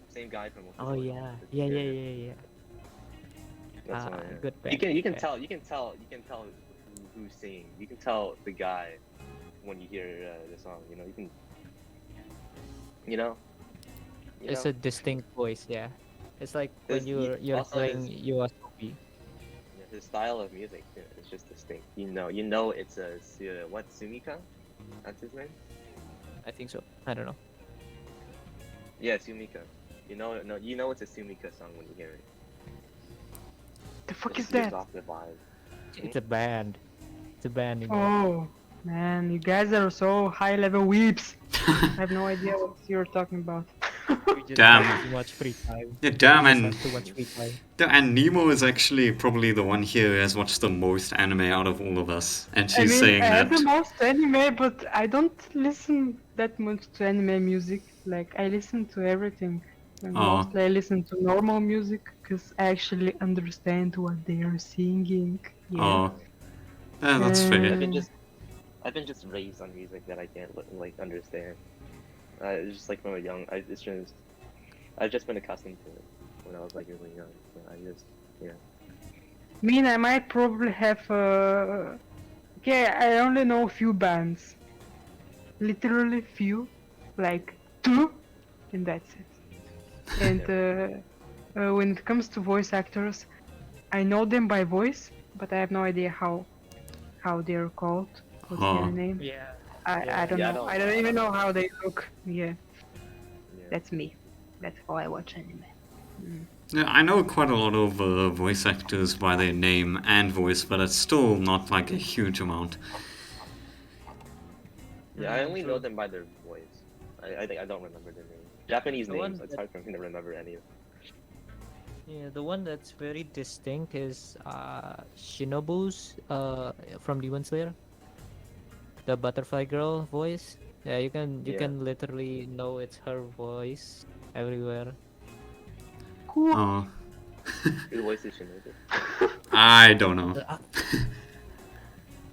Same guy from Wolfpack Oh Boy. yeah. It's Yeah, yeah, good. yeah, yeah. That's why. Good You band. can Good band. tell who's singing. You can tell the guy when you hear the song. You know, you can. You know. You It's know. a distinct voice, yeah. It's like when you're Also hearing his Yoasobi. style of music is just distinct. You know it's a what Sumika? That's his name. I think so. I don't know. Yeah, Sumika. You know it's a Sumika song when you hear it. The fuck It is just gives that? off the vibe. It's a band. It's a band, you know. Oh, man, you guys are so high level weeps. I have no idea what you're talking about. We just Damn. have too much free time. Yeah, damn, We just and have too much free time. Nemo is actually probably the one here who has watched the most anime out of all of us, and I she's mean, saying I have the that. most anime, but I don't listen that much to anime music. Like, I listen to everything. And Oh. mostly I listen to normal music because I actually understand what they are singing. Yeah. Oh, that's I've fair. been just raised on music that I can't like understand. It's just like from a young. I've just been accustomed to it when I was like really young. So I mean, I might probably have. Okay, I only know few bands. Literally few, like two, and that's it. And when it comes to voice actors, I know them by voice, but I have no idea how they're called. What's their Oh. name? Yeah. I don't Yeah, know. I I don't don't even know. know how they look. Yeah, Yeah. that's me. That's how I watch anime. Yeah, I know quite a lot of voice actors by their name and voice, but it's still not like a huge amount. Yeah, I only know True. them by their voice. I think I don't remember their names. Japanese The names. one It's that- hard for me to remember any of them. Yeah, the one that's very distinct is Shinobu's from Demon Slayer. The butterfly girl voice. Yeah, you Yeah. can literally know it's her voice everywhere. Who? Oh, Who voices Shinobu? I don't know.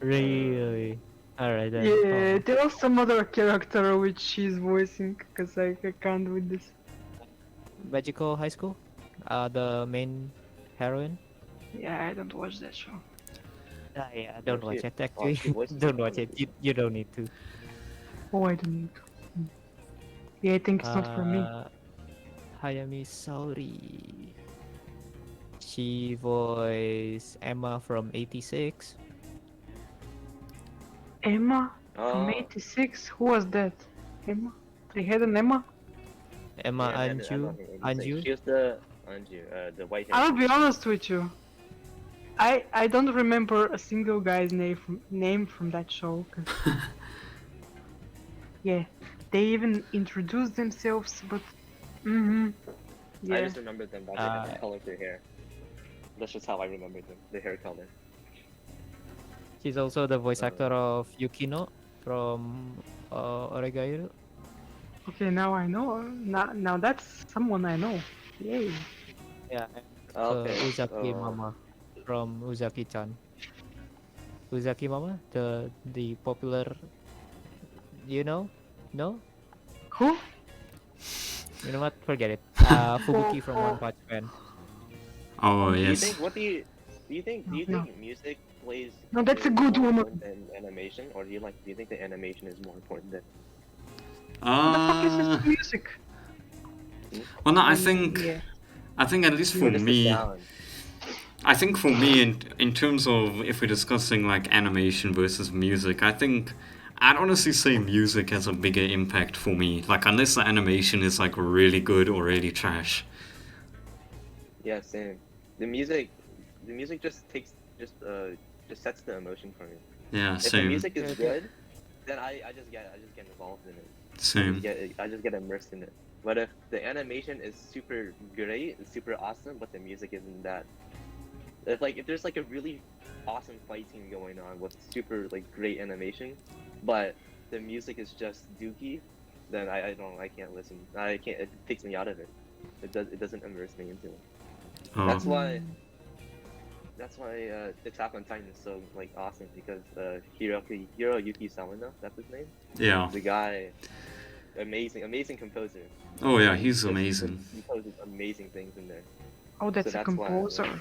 Really? Alright then. Yeah, Oh. there was some other character which she's voicing, cause I can't with this. Magical High School? The main heroine? Yeah, I don't watch that show. Yeah, don't watch it Oh, actually. she voices Don't a watch ton of it. people. You don't need to. Oh, I don't need to. Yeah, I think it's not for me. Hayami Saori. She voiced Emma from 86. Emma from Oh, '86. Who was that? Emma? They had an Emma. Emma yeah, and Anju. from 86. Anju. She was the Anju, the white hair. I'll be honest with you. I don't remember a single guy's name from that show. 'Cause yeah, they even introduced themselves, but I yeah. just remember them by the color of their hair. That's just how I remember them. The hair color. She's also the voice actor of Yukino from Oregairu. Okay, now I know. Now that's someone I know. Yay. Yeah. Okay. Uzaki Mama from Uzaki-chan. Uzaki Mama, the popular. You know? No? Who? You know what? Forget it. Fubuki from One Punch Man. Oh, Do you yes. think what do you think No. music plays No, that's a is good more woman. important than animation, or do you think the animation is more important than What the fuck is Uh, this music? well, no, I think Yeah. at least for or just the me, sound? I think for me, in terms of if we're discussing like animation versus music, I think I'd honestly say music has a bigger impact for me. Like unless the animation is like really good or really trash. Yeah, same. The music just just sets the emotion for me. Yeah, If the same, music is Okay. good, then I just get involved in it. same. I just get immersed in it. But if the animation is super great, it's super awesome, but the music isn't that. If there's like a really awesome fight scene going on with super like great animation, but the music is just dookie, then I can't listen. I can't. It takes me out of it. It doesn't immerse me into it. Oh, That's why that's why Attack on Titan is so like awesome because Hiroyuki Sawano, that's his name. Yeah. The guy, amazing composer. Oh yeah, he's Just amazing. composes amazing things in there. Oh, that's a that's why, composer.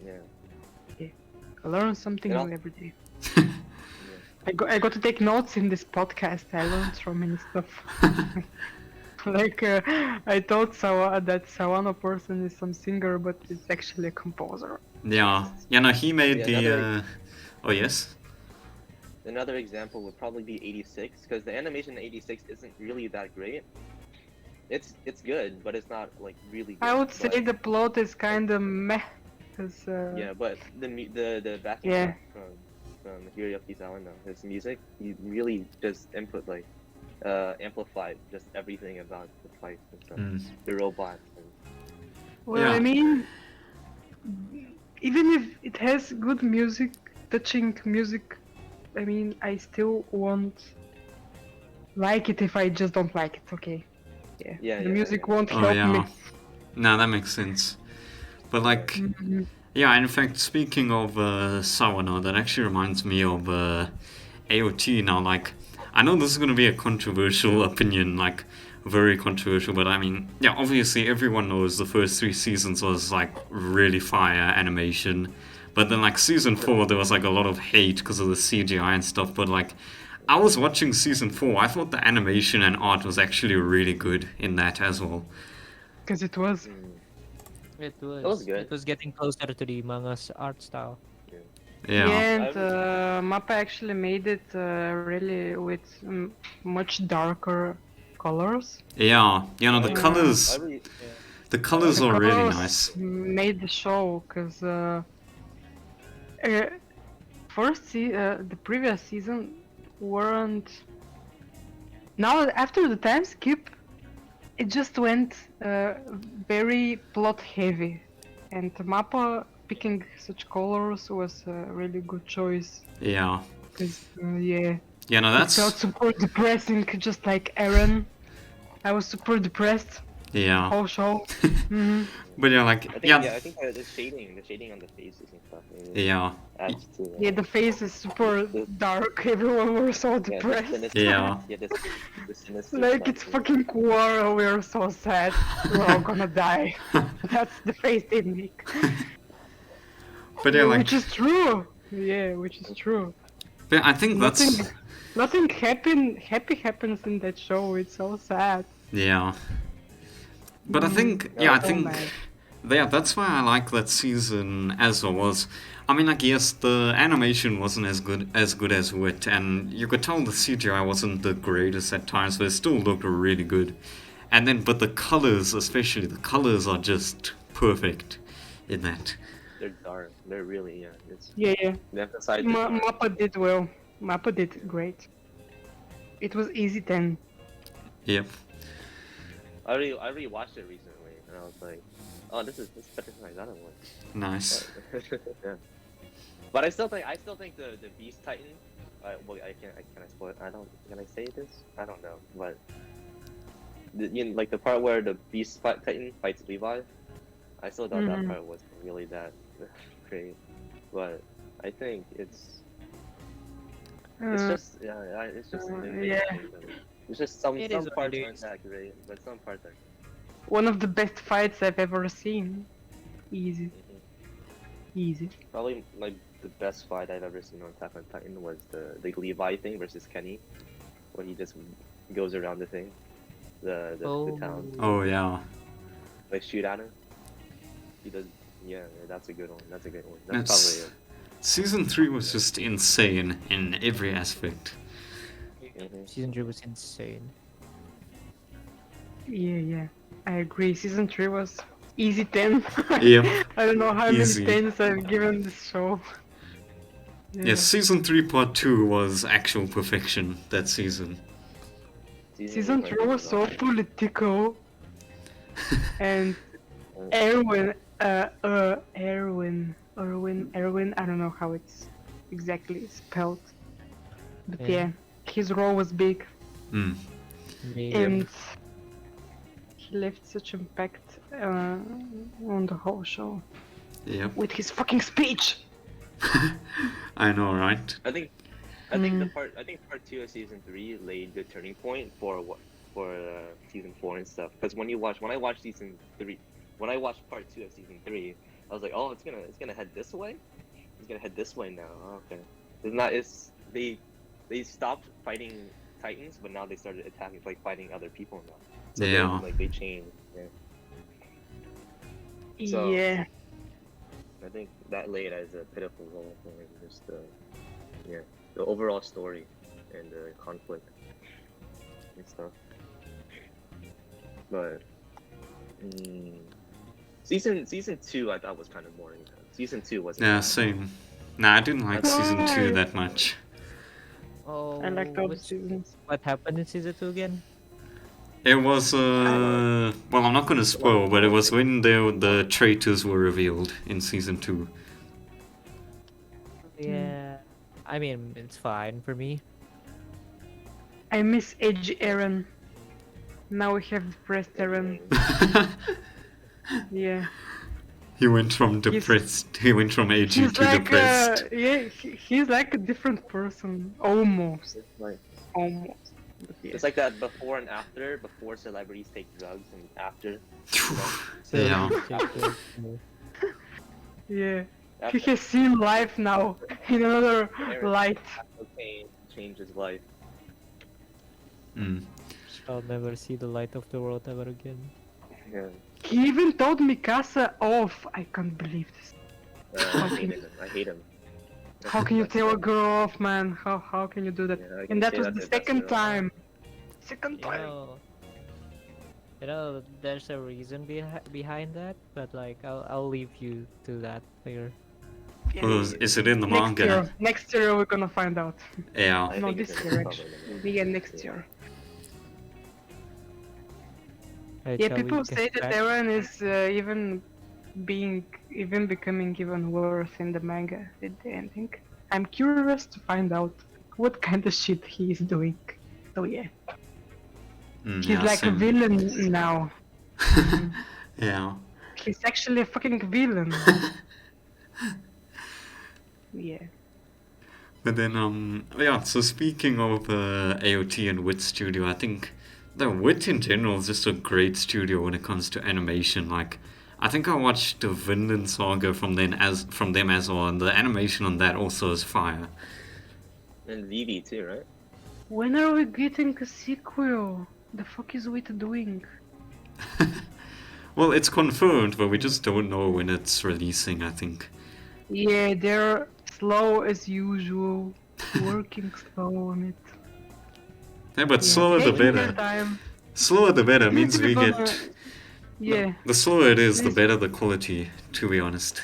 Yeah. I learn something Yeah. new every day. I got to take notes in this podcast. I learned so many stuff. Like I thought that Sawano person is some singer, but it's actually a composer. Yeah. Yeah, no, he made Yeah, the. Oh yes. Another example would probably be 86 because the animation in 86 isn't really that great. It's good, but it's not like really good. I would say but, the plot is kind of meh. Cause, yeah, but the backing Yeah. track from Hiroyuki Sawano, his music, he really just amplified just everything about the fights and stuff, Mm. the robots. And, Well, Yeah. I mean, even if it has good music, touching music, I mean, I still won't like it if I just don't like it. Okay. Yeah, The yeah, music yeah. won't Oh help yeah. me. No, that makes sense. But like, Mhm. yeah. In fact, speaking of Sawano, that actually reminds me of AOT. Now, like, I know this is going to be a controversial opinion, like very controversial. But I mean, yeah, obviously everyone knows the first 3 seasons was like really fire animation. But then like season 4, there was like a lot of hate because of the CGI and stuff. But like, I was watching season 4. I thought the animation and art was actually really good in that as well. Because it was. It was. was good. It was getting closer to the manga's art style. Yeah. And Mappa actually made it really with much darker colors. Yeah. You know, the I colors. really, The colors The are really colors nice. made the show because the previous season weren't. Now after the time skip, it just went very plot heavy, and Mappa picking such colors was a really good choice. Yeah. Because yeah, Yeah, no, it felt that's. super depressing, just like Eren. I was super depressed Yeah. whole show. hmm But yeah, like. I think, Yeah. I think the shading on the faces and stuff. Yeah. Adds to. Yeah, the face is super dark. Everyone was so Yeah, the depressed. sinister. Yeah. Yeah, the sinister. Like stuff, it's yeah. fucking war. We're so sad. We're all gonna die. That's the face they make. But yeah, like. Which is true. Yeah, which is true. But I think that's. Nothing happy happens in that show. It's so sad. Yeah. But I think. Yeah, I so think. bad. Yeah, that's why I like that season as well. Was. I mean, like, yes, the animation wasn't as good as Wit, and you could tell the CGI wasn't the greatest at times, but it still looked really good. And then, but the colors, especially the colors, are just perfect in that. They're dark. They're really It's Yeah. they emphasize the dark. Mappa did well. Mappa did great. It was easy then. Yep. I already watched it recently, and I was like, oh, this is better than I thought it was. Nice. Yeah. But I still think the Beast Titan. Well, can I spoil it? Can I say this? I don't know, but like the part where the Beast Titan fights Levi, I still thought that part wasn't really that great. But I think it's just it's just it's just some It is what parts it aren't is. that great, but some parts are. One of the best fights I've ever seen. Easy. Probably the best fight I've ever seen on Attack on Titan was the Levi thing versus Kenny, where he just goes around the thing, the town, Oh yeah. like shoot at him. He does. Yeah, that's a good one. That's a good one. It's- That's probably Season 3 was just insane in every aspect. it. Season 3 was insane. Yeah. I agree. Season 3 was easy 10. Yep. I don't know how Easy. many 10s I've given this show. Yes, Season 3 Part 2 was actual perfection that season. Season 3 was so political. And Erwin, I don't know how it's exactly spelled. But Yeah. yeah, his role was big. Mm. And he left such impact on the whole show. Yep. with his fucking speech. I know, right? I think part 2 of season 3 laid the turning point for season 4 and stuff. Because when I watched part 2 of season 3, I was like, oh, it's gonna head this way. It's gonna head this way now. Oh, okay. They stopped fighting Titans, but now they started attacking, like fighting other people now. So Yeah. they changed. Yeah. So- Yeah. I think that laid as a pitiful role for just the overall story and the conflict and stuff. But season 2 I thought was kind of boring. Season 2 wasn't. Yeah, bad. same. Nah, I didn't like season 2 that much. Oh, I liked all the which- seasons. What happened in season 2 again? It was, well, I'm not gonna spoil, but it was when the traitors were revealed in season 2. Yeah, I mean it's fine for me. I miss Edge Aaron. Now we have Depressed Aaron. Yeah. He went from depressed, he went from aging He's to like, depressed. he's like a different person. Almost. It's like Almost. But yeah. it's like that before and after. Before celebrities take drugs and after. So, Yeah. Yeah. He After has seen life now in another Aaron light. cocaine changed his life. Mm. I'll never see the light of the world ever again. Yeah. He even told Mikasa off. I can't believe this. I hate him. I hate him. How can you tell a girl off, man? How can you do that? Yeah, I can And that say was that the to second Destiny. time. Second You time. know, there's a reason behind that, but like I'll leave you to that later. Oh, is it in the manga? Next year we're gonna find out. Yeah. I No, think this it's year, probably actually. Yeah, next year. Right, Yeah, shall we people get say that back? Eren is even becoming even worse in the manga at the ending. I'm curious to find out what kind of shit he is doing. So yeah, Mm, he's yeah, like a same. villain now. Yeah. He's actually a fucking villain. Yeah. But then, yeah, so speaking of AOT and Wit Studio, I think the Wit in general is just a great studio when it comes to animation. Like, I think I watched the Vinland Saga from them as well, and the animation on that also is fire. And Vivi too, right? When are we getting a sequel? The fuck is Wit doing? Well, it's confirmed, but we just don't know when it's releasing, I think. Yeah, they're slow as usual. Working slow on it. Yeah, but Yeah, slower the taking their better. time. Slower the better means we Gonna- get... Yeah, The slower it is, the Please. better the quality, to be honest.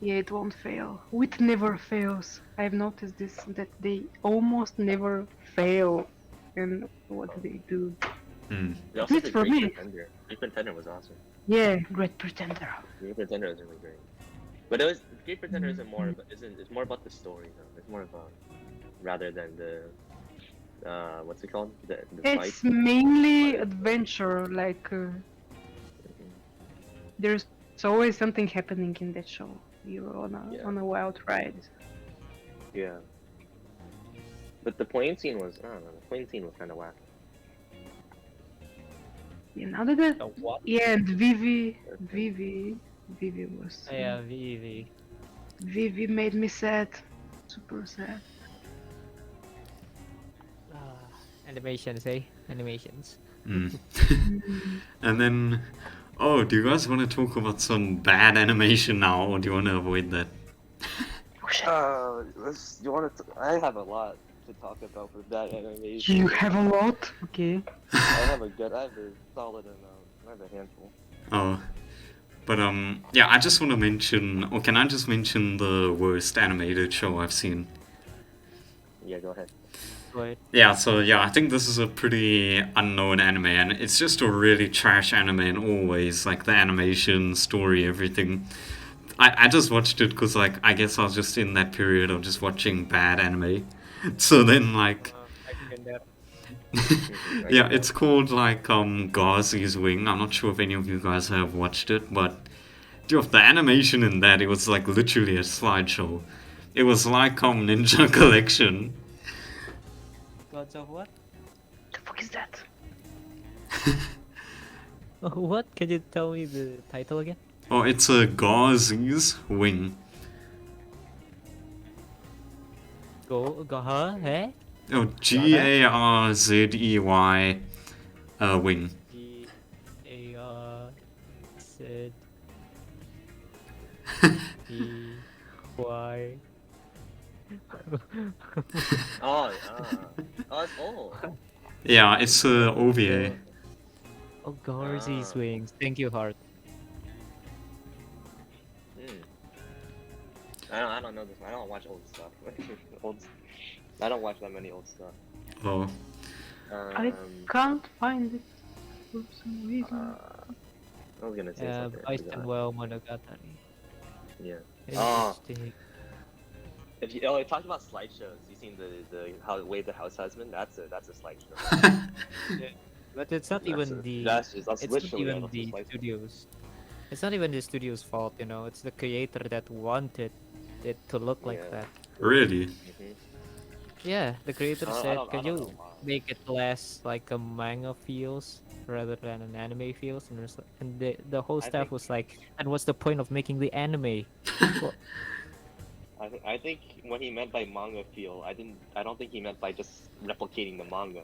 yeah, it won't fail. Wit never fails. I've noticed this, that they almost never fail in what they do. Mm. They also least did for Great me. Pretender. Great Pretender was awesome. Yeah, Great Pretender. Great Pretender was really great. But Great Pretender isn't more about, it's more about the story though. It's more about rather than the what's it called? The It's fight. mainly adventure, like there's always something happening in that show. You're Yeah. on a wild ride. Yeah. But the plane scene was I don't know, the plane scene was kinda whack. Yeah, now that The what? yeah, and Vivi was Yeah, Vivi. Vivi made me sad, super sad. Animations, eh? Animations. Mm. And then, oh, do you guys want to talk about some bad animation now, or do you want to avoid that? I have a lot to talk about with that animation. You have a lot, okay? I have a solid amount. I have a handful. Oh, but yeah, I just want to mention, or can I just mention the worst animated show I've seen? Yeah, go ahead. Right. Yeah, so yeah, I think this is a pretty unknown anime, and it's just a really trash anime in all ways, like the animation, story, everything. I just watched it because, like, I guess I was just in that period of just watching bad anime. So then, like, I can that. yeah, it's called, like, Gauzy's Wing. I'm not sure if any of you guys have watched it, but Dude, the animation in that, it was like literally a slideshow. It was like Ninja Collection. Gods of what? The fuck is that? What? Can you tell me the title again? Oh, it's a Gauzy's wing. Huh? Eh? Oh, Garzey wing. Said Y. Oh, it's old. Yeah, it's a OVA. Oh, Garzey's Ah. wings. Thank you, Heart. I don't know this. I don't watch old stuff. I don't watch that many old stuff. Oh, I can't find it for some reason. I was gonna say Yeah, something. I Vice forgot. and Well Monogatari. Yeah. Oh. Interesting. If you it talks about slideshows, you seen the how the way the house husband? That's a slideshow. But it's not even the. That's It's not literally even a the slideshow. studios. It's not even the studio's fault, you know. It's the creator that wanted it to look like Yeah. that. really? Mhm. Yeah, the creator I said, don't "Can know you why. make it less like a manga feels rather than an anime feels?" And, the whole I staff think- was like, "And what's the point of making the anime?" Well, I think what he meant by manga feel, I don't think he meant by just replicating the manga.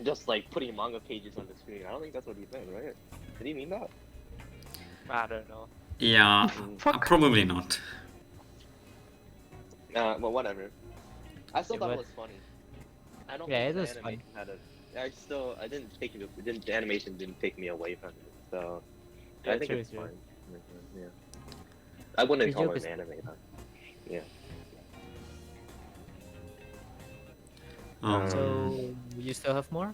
Just like putting manga pages on the screen. I don't think that's what he meant, right? Did he mean that? I don't know. Yeah, Fuck. probably not. But whatever. I still Yeah, thought it but- was funny. I don't Yeah, think it the was fun. animation had a. I didn't take it. The animation didn't take me away from it. So Yeah, I think true, it's true. fine. Yeah. I wouldn't call Joke it is- an anime though. Yeah. So you still have more?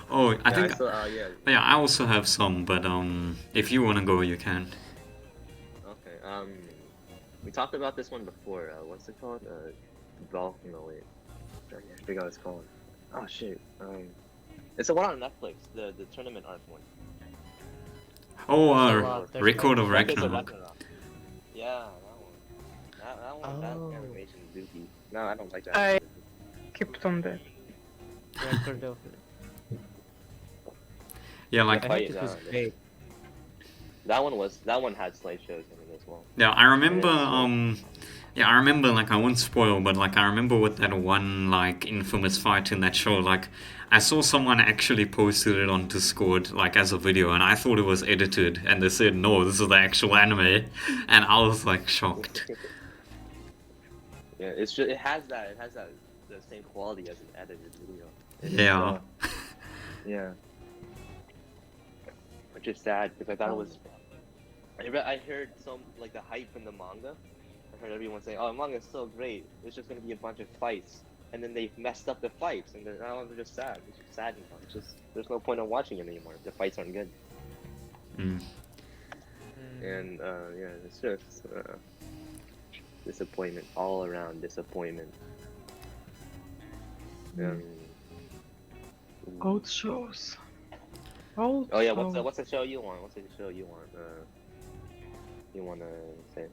Oh, I think. yeah. Yeah, I also have some, but if you wanna go, you can. Okay. We talked about this one before. What's it called? Golf? No, wait. I forgot what it's called. Oh shit. It's the one on Netflix. The tournament arc one. Oh, There's a lot. There's Record of Records of Ragnarok. Yeah, that one. That one. Oh. That animation is dookie. No, I don't like that. I- Kept on that. Record of. Yeah, I like heard Fight, it was yeah. great. That one had slideshows in it as well. yeah, I remember I remember, like, I won't spoil, but like I remember with that one like infamous fight in that show, like I saw someone actually posted it on Discord like as a video, and I thought it was edited, and they said no, this is the actual anime, and I was like shocked. Yeah, it has that the same quality as an edited video. Yeah. Yeah. Which is sad because I thought it was. I heard some like the hype in the manga. I heard everyone saying, "Oh, the manga is so great. It's just gonna be a bunch of fights," and then they messed up the fights, and then now they're just sad. It's just sad. It's just there's no point in watching it anymore. The fights aren't good, Mm. and yeah, it's just disappointment all around. Disappointment. Old shows. Old Oh yeah, shows. what's the show you want? What's the show you want? You wanna say?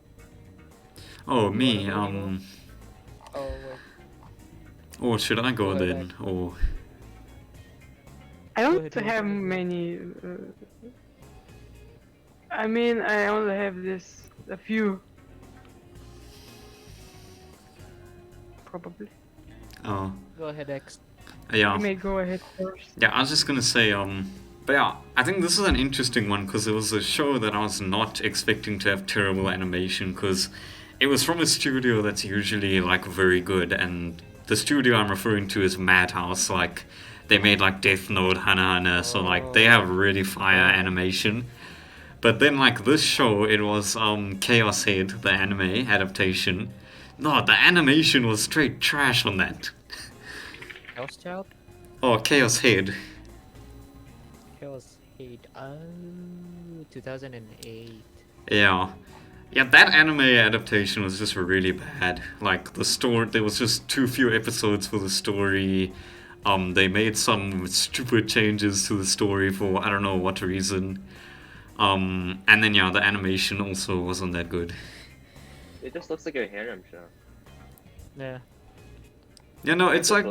Oh, me. Oh, wait. Or should I go Go ahead, then? Or I Go don't ahead, have Marco. many. I mean, I only have a few. Probably. oh, Go ahead, X. yeah. You may go ahead first. Yeah, I was just gonna say, but yeah, I think this is an interesting one because it was a show that I was not expecting to have terrible animation because it was from a studio that's usually like very good, and the studio I'm referring to is Madhouse. Like, they made like Death Note, Hana Hana, so like they have really fire animation. But then like this show, it was Chaos Head, the anime adaptation. No, the animation was straight trash on that. House Child? Oh, Chaos Head. Chaos Hate. 2008. Yeah. Yeah, that anime adaptation was just really bad. Like, the story, there was just too few episodes for the story. They made some stupid changes to the story for I don't know what reason. And then the animation also wasn't that good. It just looks like a harem show. Yeah. It's like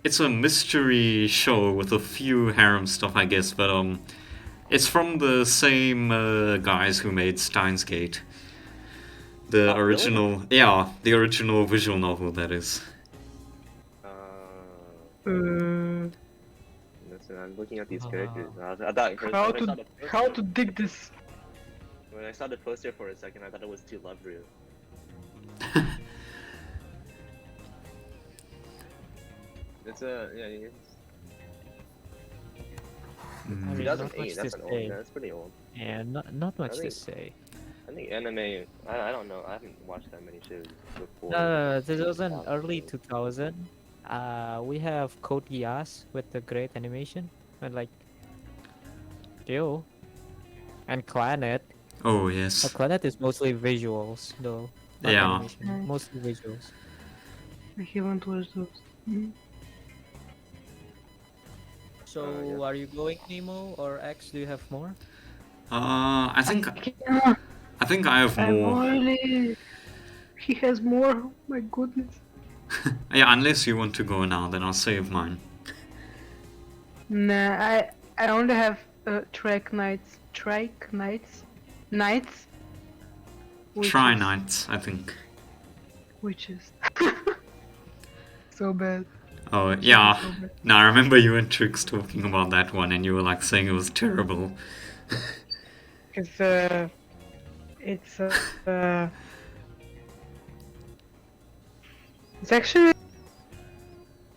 it's a mystery show with a few harem stuff, I guess, but it's from the same guys who made Steins Gate. The Oh, really? original, the original visual novel, that is. Listen, I'm looking at these Wow. characters. I thought How to dig this? when I saw the poster for a second, I thought it was too love real. It's it's I mean, not much 2008. to That's an old. say. That's pretty old. Yeah, not much to think- say. I think anime. I don't know. I haven't watched that many shows before. No, this was in early 2000. We have Code Geass with the great animation, and like, Yo, and Clanet. Oh yes. Clanet is mostly visuals, though. Not Yeah. animation, mostly visuals. I haven't watched those. Mhm. So, yeah. are you going Nemo or X? Do you have more? I think Yeah, I have I'm more. only. He has more. My goodness. Yeah, unless you want to go now, then I'll save mine. Nah, I only have Trike Nights. Nights. Try Nights, I think. Which is so bad. Oh So yeah. bad. Now I remember you and Trix talking about that one, and you were like saying it was terrible. Cause it's it's actually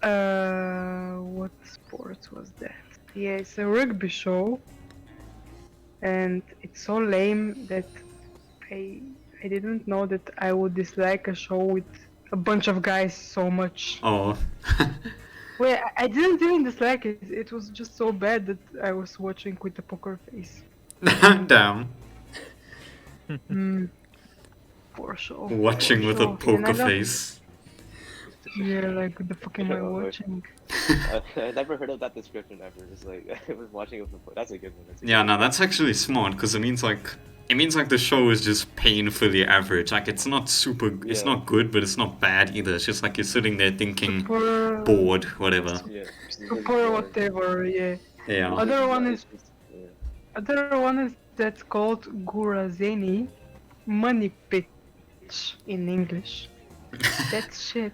what sports was that? Yeah, it's a rugby show, and it's so lame that I didn't know that I would dislike a show with a bunch of guys so much. Oh. Well, I didn't even dislike it. It was just so bad that I was watching with a poker face. Damn. Poor show. Watching poor with show. a poker And I don't- face. Yeah, like what the fuck am I watching? I never heard of that description ever. It's like I was watching it before. That's a good one. Yeah, no, that's actually smart because it means like the show is just painfully average. Like it's not it's Yeah. not good, but it's not bad either. It's just like you're sitting there thinking, Super, bored, whatever. Yeah. super whatever. Yeah. Yeah. Other one is Yeah. Other one is that's called Gurazeni, money pitch in English. That shit.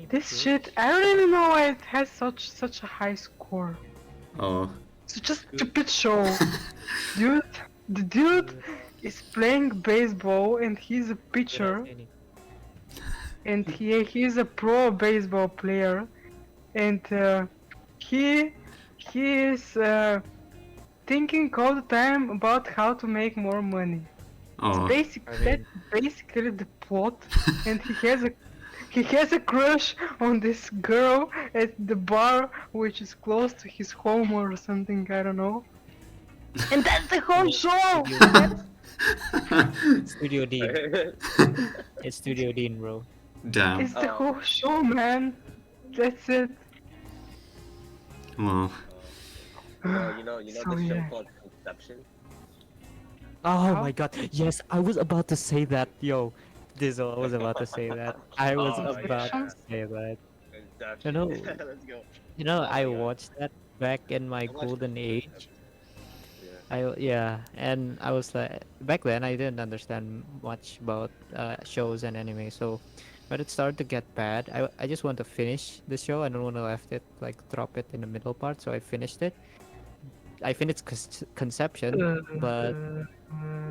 This shit. I don't even know why it has such a high score. Oh. It's just a stupid show. The dude is playing baseball and he's a pitcher and he's a pro baseball player and he is thinking all the time about how to make more money. Oh. That's basically the plot, and he has a crush on this girl at the bar which is close to his home or something, I don't know. And that's the whole show! Studio Dean. It's Studio Dean, bro. Damn. It's the whole show, man. That's it. Well. You know So, the show yeah. called Conception? Oh How? my god, yes, I was about to say that, yo. Dizzle, I was about to say that. I was Oh, about yeah. to say that. Conception. No. Let's go. I my God. watched that back in my I watched golden it. age. Yeah. And I was like, back then I didn't understand much about shows and anime, so when it started to get bad, I just want to finish the show. I don't want to left it, like, drop it in the middle part, so I finished it. I finished Conception, but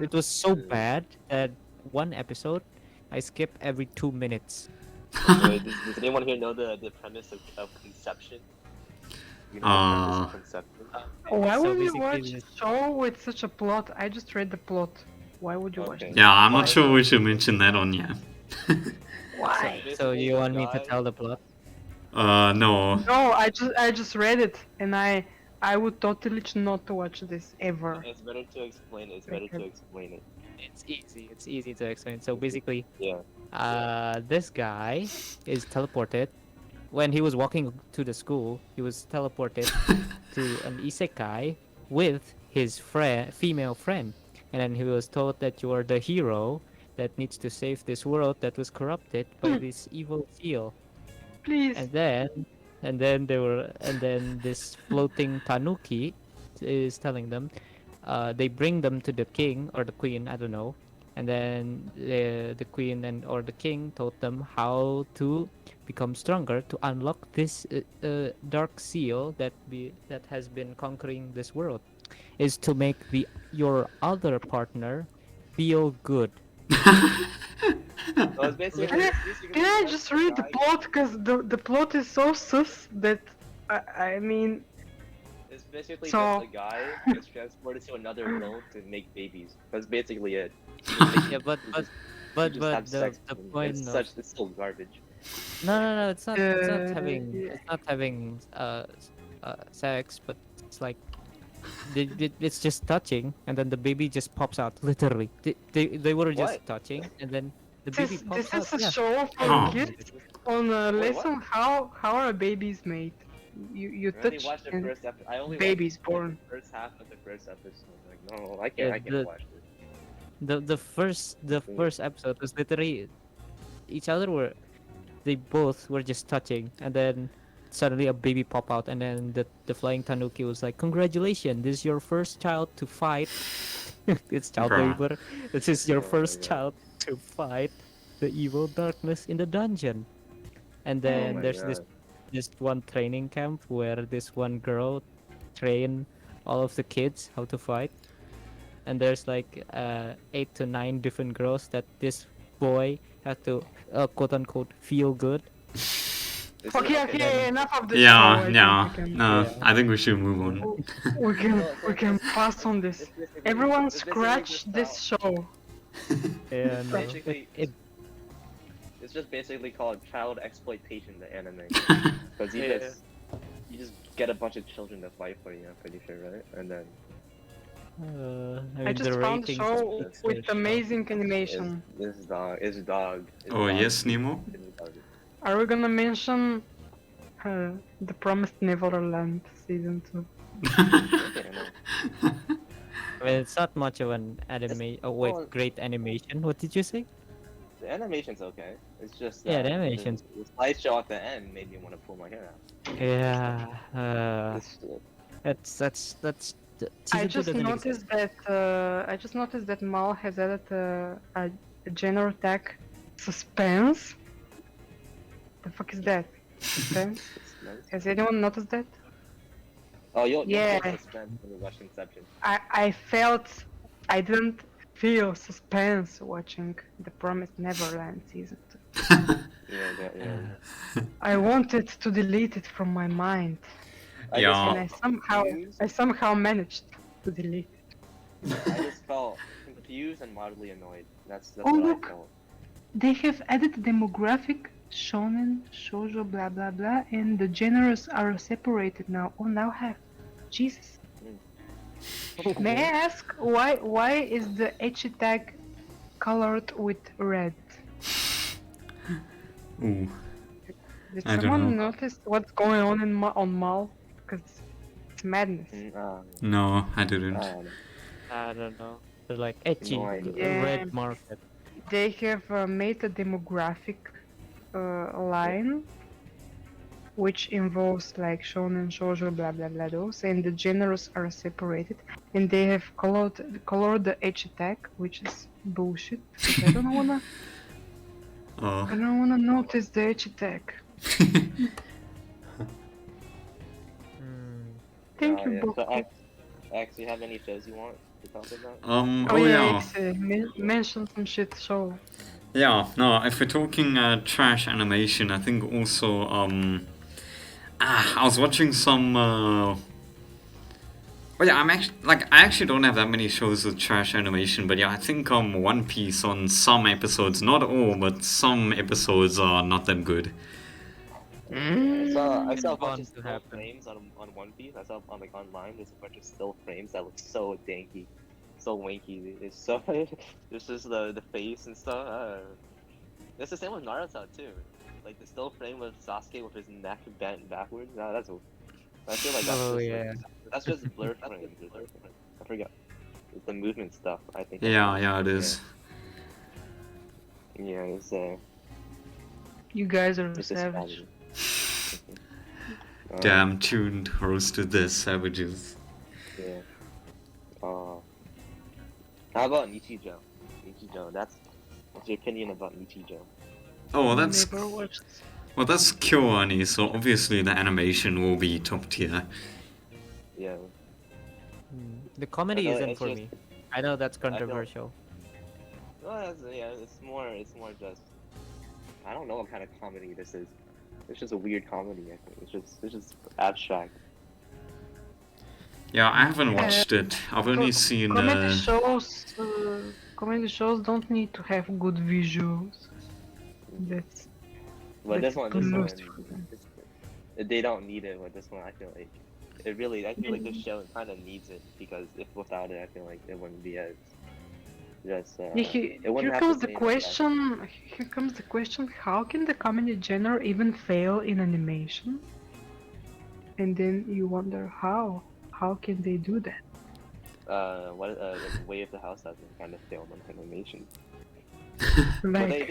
it was so bad that one episode I skipped every 2 minutes. Wait, does anyone here know the premise of Conception? You know the premise of Conception? Why So would you basically watch a this- show with such a plot? I just read the plot. Why would you watch Okay. it? Yeah, I'm Why? not sure we should mention that on here. Why? So you want me to Guy- tell the plot? No. No, I just read it, and I would totally not watch this ever. It's better to explain it. It's better to explain it. It's easy to explain. So basically, Yeah. this guy is teleported. When he was walking to the school, he was teleported to an isekai with his female friend, and then he was told that you are the hero that needs to save this world that was corrupted by this evil seal. Please. And then this floating tanuki is telling them, they bring them to the king or the queen, I don't know. And then the queen and or the king told them how to become stronger to unlock this dark seal that has been conquering this world, is to make your other partner feel good. So it's basically, Can can I just read the plot? Because the plot is so sus that I mean, It's basically So- just a guy gets transported to another world to make babies. That's basically it. Yeah, but You just but have sex the with them. point It's still garbage. no, it's not yeah. it's not having sex, but it's like it's just touching, and then the baby just pops out. Literally, they were just What? touching, and then the baby this pops is out. a Yeah. show for Huh. kids on a Wait, lesson how are babies made. You I only touch watched the and first episode. I only baby's watched like, born. the first half of the first episode. Like, no, I Yeah, can't watch this. the first episode was literally each other were they both were just touching, and then suddenly a baby pop out, and then the flying tanuki was like, "Congratulations, this is your first child to fight." It's child Bruh. labor. This is your Oh my first God. child to fight the evil darkness in the dungeon. And Oh then my there's God. this one training camp where this one girl train all of the kids how to fight, and there's like 8 to 9 different girls that this boy had to quote unquote feel good. This is- Okay, enough of this show. Yeah, I think yeah. we can- No, Yeah. I think we should move on. we can pass on this. it's basically- Everyone it's basically scratch just this how- show. Yeah, no. Basically- It, It's just basically called child exploitation, the anime. Because Yeah. you just get a bunch of children to fight for you. I'm pretty sure, right? And then I I mean, just the found a ratings show is with finished, so- amazing animation. This dog. Oh, yes, Nemo? Are we gonna mention the Promised Neverland season 2? I mean, it's not much of an anime. Oh wait, well- great animation. What did you say? The animation's okay. It's just Yeah, that the animation's- the slideshow at the end made me want to pull my hair out. Yeah, It's- that's I season two just doesn't noticed that Mal has added a general tag suspense. The fuck is that? Suspense? it's nice. Has anyone noticed that? Oh, you'll Yeah. feel suspense when you watch Inception. I didn't feel suspense watching The Promised Neverland season 2. Yeah. I wanted to delete it from my mind, Yeah. and I somehow managed to delete it. I just felt confused and mildly annoyed. That's Oh, what look. I felt. They have added demographic, shonen, shoujo, blah blah blah, and the genres are separated now. Oh, now have. Jesus. May I ask why is the ecchi tag colored with red? Ooh. Did I don't someone know. notice what's going on on Mal? Because it's madness. No, I didn't. I don't know. They're like etchy, No idea. Yeah. red market. They have made a demographic line which involves like shonen, shoujo, blah blah blah those, and the genres are separated, and they have colored the ecchi tag, which is bullshit. I don't wanna Oh. notice the ecchi tag. Thank you, Boku. So, X, you have any shows you want to talk about? Oh yeah, mention some shit. So Yeah, no, if we're talking trash animation, I think also, I was watching some, well, yeah, I actually don't have that many shows with trash animation, but yeah, I think, One Piece on some episodes, not all, but some episodes are not that good. I saw a bunch Bound of to still happen. frames on One Piece. I saw online. There's a bunch of still frames that look so danky, so wanky. It's so it's just the face and stuff. It's the same with Naruto too. Like the still frame of Sasuke with his neck bent backwards. I feel like that's Oh just yeah. that's just blur frames or something. I forgot. It's the movement stuff. I think. Yeah, it is. Yeah, it's You guys are it's just savage. strategy. Damn tuned roasted this savages. Yeah. How about Nichijou? What's your opinion about Nichijou? Oh, that's Never watched. well, that's KyoAni, so obviously the animation will be top tier. Yeah. The comedy know, isn't it's for just- me. I know that's feel- controversial. Well, it's more just. I don't know what kind of comedy this is. It's just a weird comedy. I think it's just abstract. Yeah, I haven't watched it. I've only seen. Comedy shows don't need to have good visuals. That's But that's this one, plus for them. they don't need it. But this one, I feel like I feel like this show kind of needs it because if without it, I feel like it wouldn't be as just. Yeah, It wouldn't here have comes the the same question. Here comes the question: how can the comedy genre even fail in animation? And then you wonder how? How can they do that? Way of the House hasn't kind of failed on animation. Like,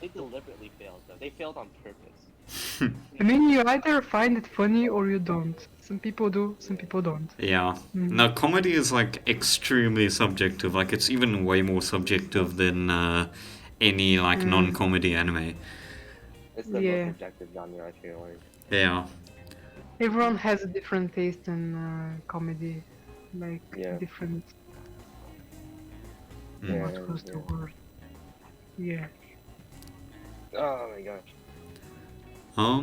They deliberately failed though. They failed on purpose. I mean, you either find it funny or you don't. Some people do, some people don't. Yeah. Mhm. Now, comedy is like extremely subjective. Like, it's even way more subjective than any like non-comedy anime. It's the Yeah. most objective genre, I feel like. Yeah. Everyone has a different taste in comedy, like Yeah. different. Mm. What was the word? Yeah. Oh my gosh. Oh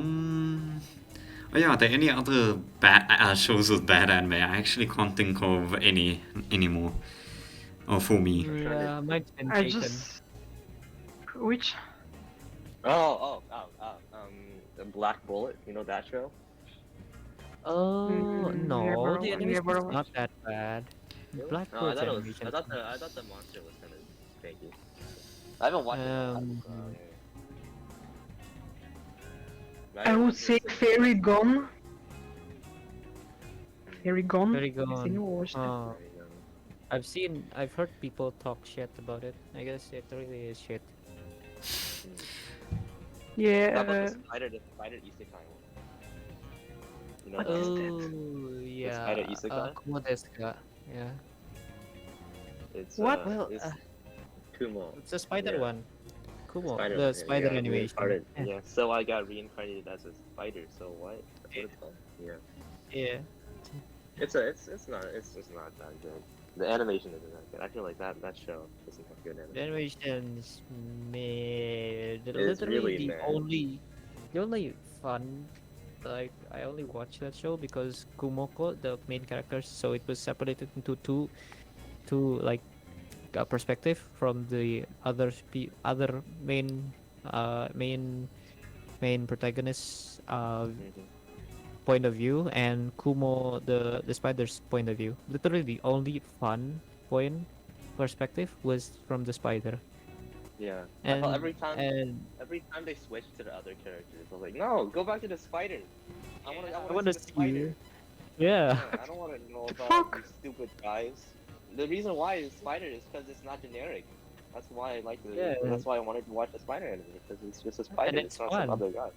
yeah, are there any other bad shows with bad anime? I actually can't think of any anymore. Oh, for me. Yeah, mine's been I taken. just. Which? The Black Bullet. You know that show? Oh no, never- the animation never is not that bad. Really? Black No, Bird's animation. I thought the monster was kind of janky. I haven't watched it. I would say Fairy Gone. Fairy Gone. Very Have you good. watched it? I've heard people talk shit about it. I guess it really is shit. Yeah. How about the spider isekai one? You know What that is one? that? Oh yeah. spider isekai? Kumo desu ka? Yeah. It's What? Well, it's Kumo. it's a spider Yeah. one. Kumo, Spider, the spider yeah, animation. reincarnated. Yeah. Yeah. So I got reincarnated as a spider. So what? That's what it's called. Yeah. Yeah. It's not that good. The animation isn't that good. I feel like that show doesn't have good The animation. animation's mid. It's Literally really the mid. only fun. Like I only watched that show because Kumoko, the main characters, so it was separated into two like perspective from the other main protagonist point of view, and Kumo the spider's point of view. Literally the only fun point perspective was from the spider. Yeah. And I felt every time and they switched to the other characters, I was like, no, go back to the spider. I I want to see the spider. Yeah. Yeah, I don't want to know The about fuck? these stupid guys. The reason why it's spider is because it's not generic. That's why I like it. Yeah. That's why I wanted to watch the spider anime because it's just a spider. it's It's not fun. some other guy.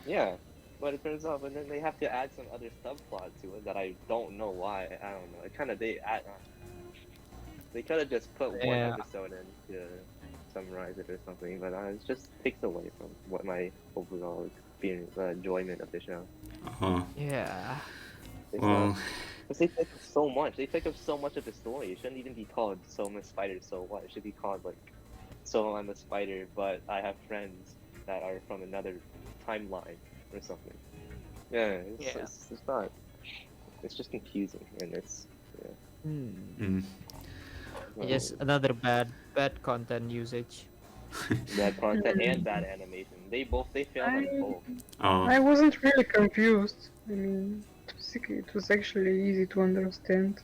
Yeah. But it turns out, but then they have to add some other subplot to it that I don't know why. I don't know. It kind of they could have just put one Yeah. episode in to summarize it or something, but it just takes away from what my overall experience, enjoyment of the show. Yeah. It's Well, not- 'cause they take up so much. They take up so much of the story. It shouldn't even be called "So I'm a Spider, So What." It should be called like "So I'm a Spider, but I have friends that are from another timeline" or something. Yeah, it's not. It's just confusing, and it's mm. Just another bad content usage. bad content and bad animation. They failed on both. Oh, I wasn't really confused. I mean, it was actually easy to understand.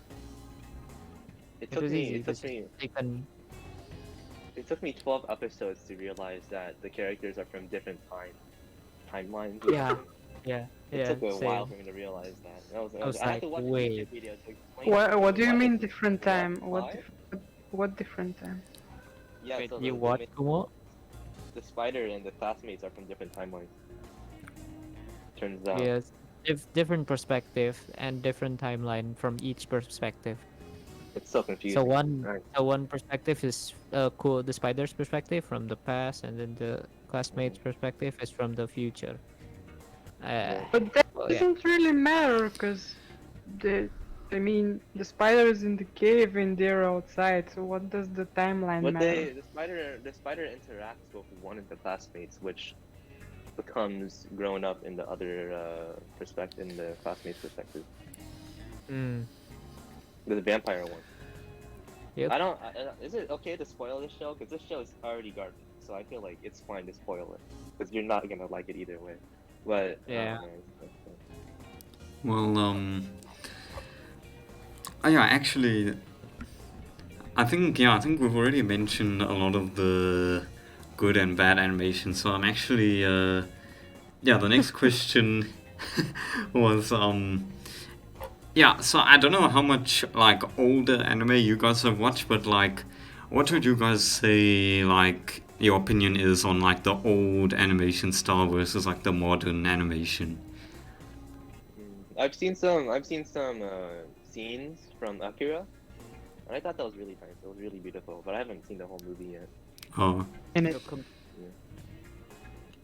It It took was me. easy. It took me. Taken. It took me 12 episodes to realize that the characters are from different timelines. Yeah. Yeah, It yeah, took a while same. for me to realize that. I was I had like, to watch a wait. YouTube video to explain What do you why mean is it different what, time? why? What different time? Yeah, Wait, so you what, Kumo? the spider and the classmates are from different timelines. Turns out. Yes, different perspective and different timeline from each perspective. It's so So confusing. one, Right. so one perspective is cool, the spider's perspective from the past, and then the classmate's perspective is from the future. Yeah. But that Well, yeah. doesn't really matter, because I mean, the spider is in the cave and they're outside. So what does the timeline But matter? the spider interacts with one of the classmates, which becomes grown up in the other perspective, in the classmate's perspective. Mm, The vampire one. yep. Is it okay to spoil this show? Because this show is already garbage, so I feel like it's fine to spoil it. Because you're not gonna like it either way. But Yeah. Well, yeah, actually, I think we've already mentioned a lot of the good and bad animation. So I'm actually, yeah, the next question was, yeah. So I don't know how much like older anime you guys have watched, but like, what would you guys say like your opinion is on like the old animation style versus like the modern animation? I've seen some scenes from Akira, and I thought that was really nice. It was really beautiful, but I haven't seen the whole movie yet. Oh, And So com-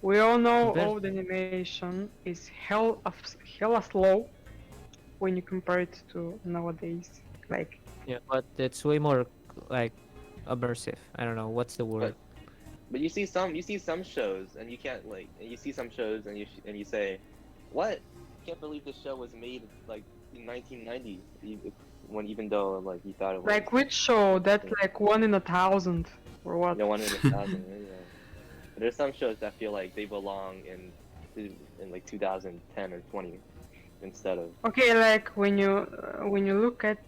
we all know Compared- old animation is hella slow when you compare it to nowadays. Like, yeah, but it's way more like immersive. I don't know what's the word. But you see some shows, and you can't like, and you see some shows, and you say, what? Can't believe this show was made like in 1990, even though like you thought it was. like which show? That's like 1 in 1,000 or what? No, 1 in 1,000. Yeah. There's some shows that feel like they belong in like 2010 or 20 instead of. Okay, like when you look at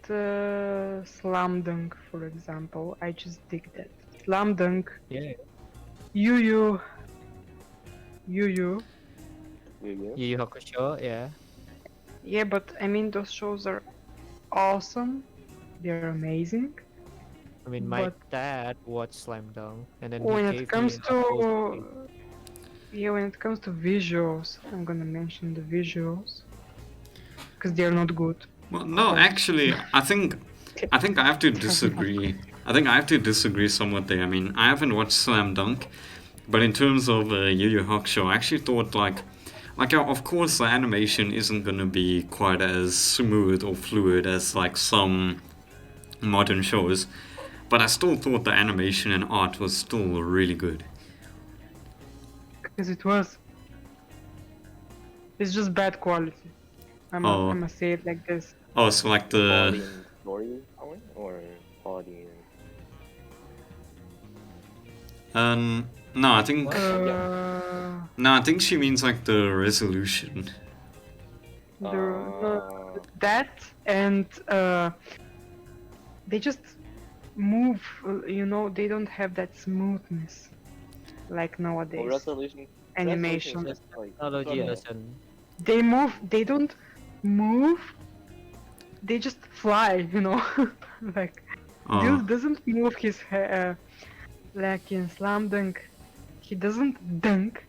Slam Dunk, for example, I just dig that. Slam Dunk, Yeah. Yu Yu, Yu Yu. You. Yu Yu Hakusho, yeah. Yeah, but I mean those shows are awesome. They're amazing. I mean, my But dad watched Slam Dunk, and then when he it gave comes me a whole series. when it comes to visuals, I'm gonna mention the visuals because they're not good. well, no, actually, I think I have to disagree. I think I have to disagree somewhat there. I mean, I haven't watched Slam Dunk, but in terms of Yu Yu Hakusho, I actually thought yeah, of course the animation isn't gonna be quite as smooth or fluid as like some modern shows, but I still thought the animation and art was still really good. Because it was. It's just bad quality. I Oh. must say it like this. Oh, so like Quality the and storytelling, or quality and. no, I think Uh, I think she means like the resolution. that and they just move. They don't have that smoothness like nowadays. Well, resolution. Animation. Resolution is just, like, Technology okay. doesn't. They move. They don't move. They just fly. Like Oh, dude doesn't move his hair like in Slam Dunk. He doesn't dunk.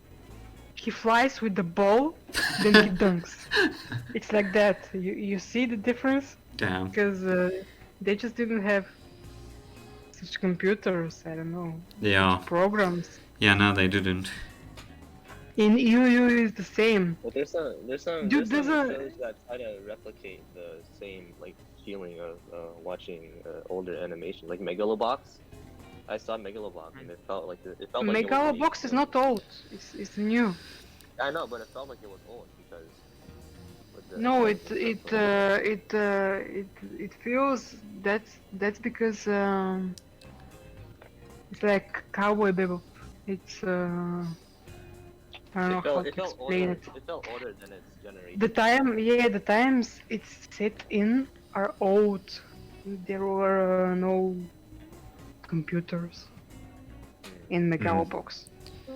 He flies with the ball, then he dunks. It's like that. You see the difference? damn. Because they just didn't have such computers. I don't know. Yeah. Programs. Yeah, no, they didn't. In EU is the same. But there's some Dude, there's some there's a- shows that try to replicate the same like feeling of watching older animation, like Megalobox. I saw Megalobox and it felt like it felt like it was Megalobox is not old. It's new. I know, but it felt like it was old because. with the No, effects and it feels that's because it's like Cowboy Bebop. It's I don't know stuff. how It to felt explain older. it. It felt older than its generation. The times it's set in are old. There were no computers in Megalobox.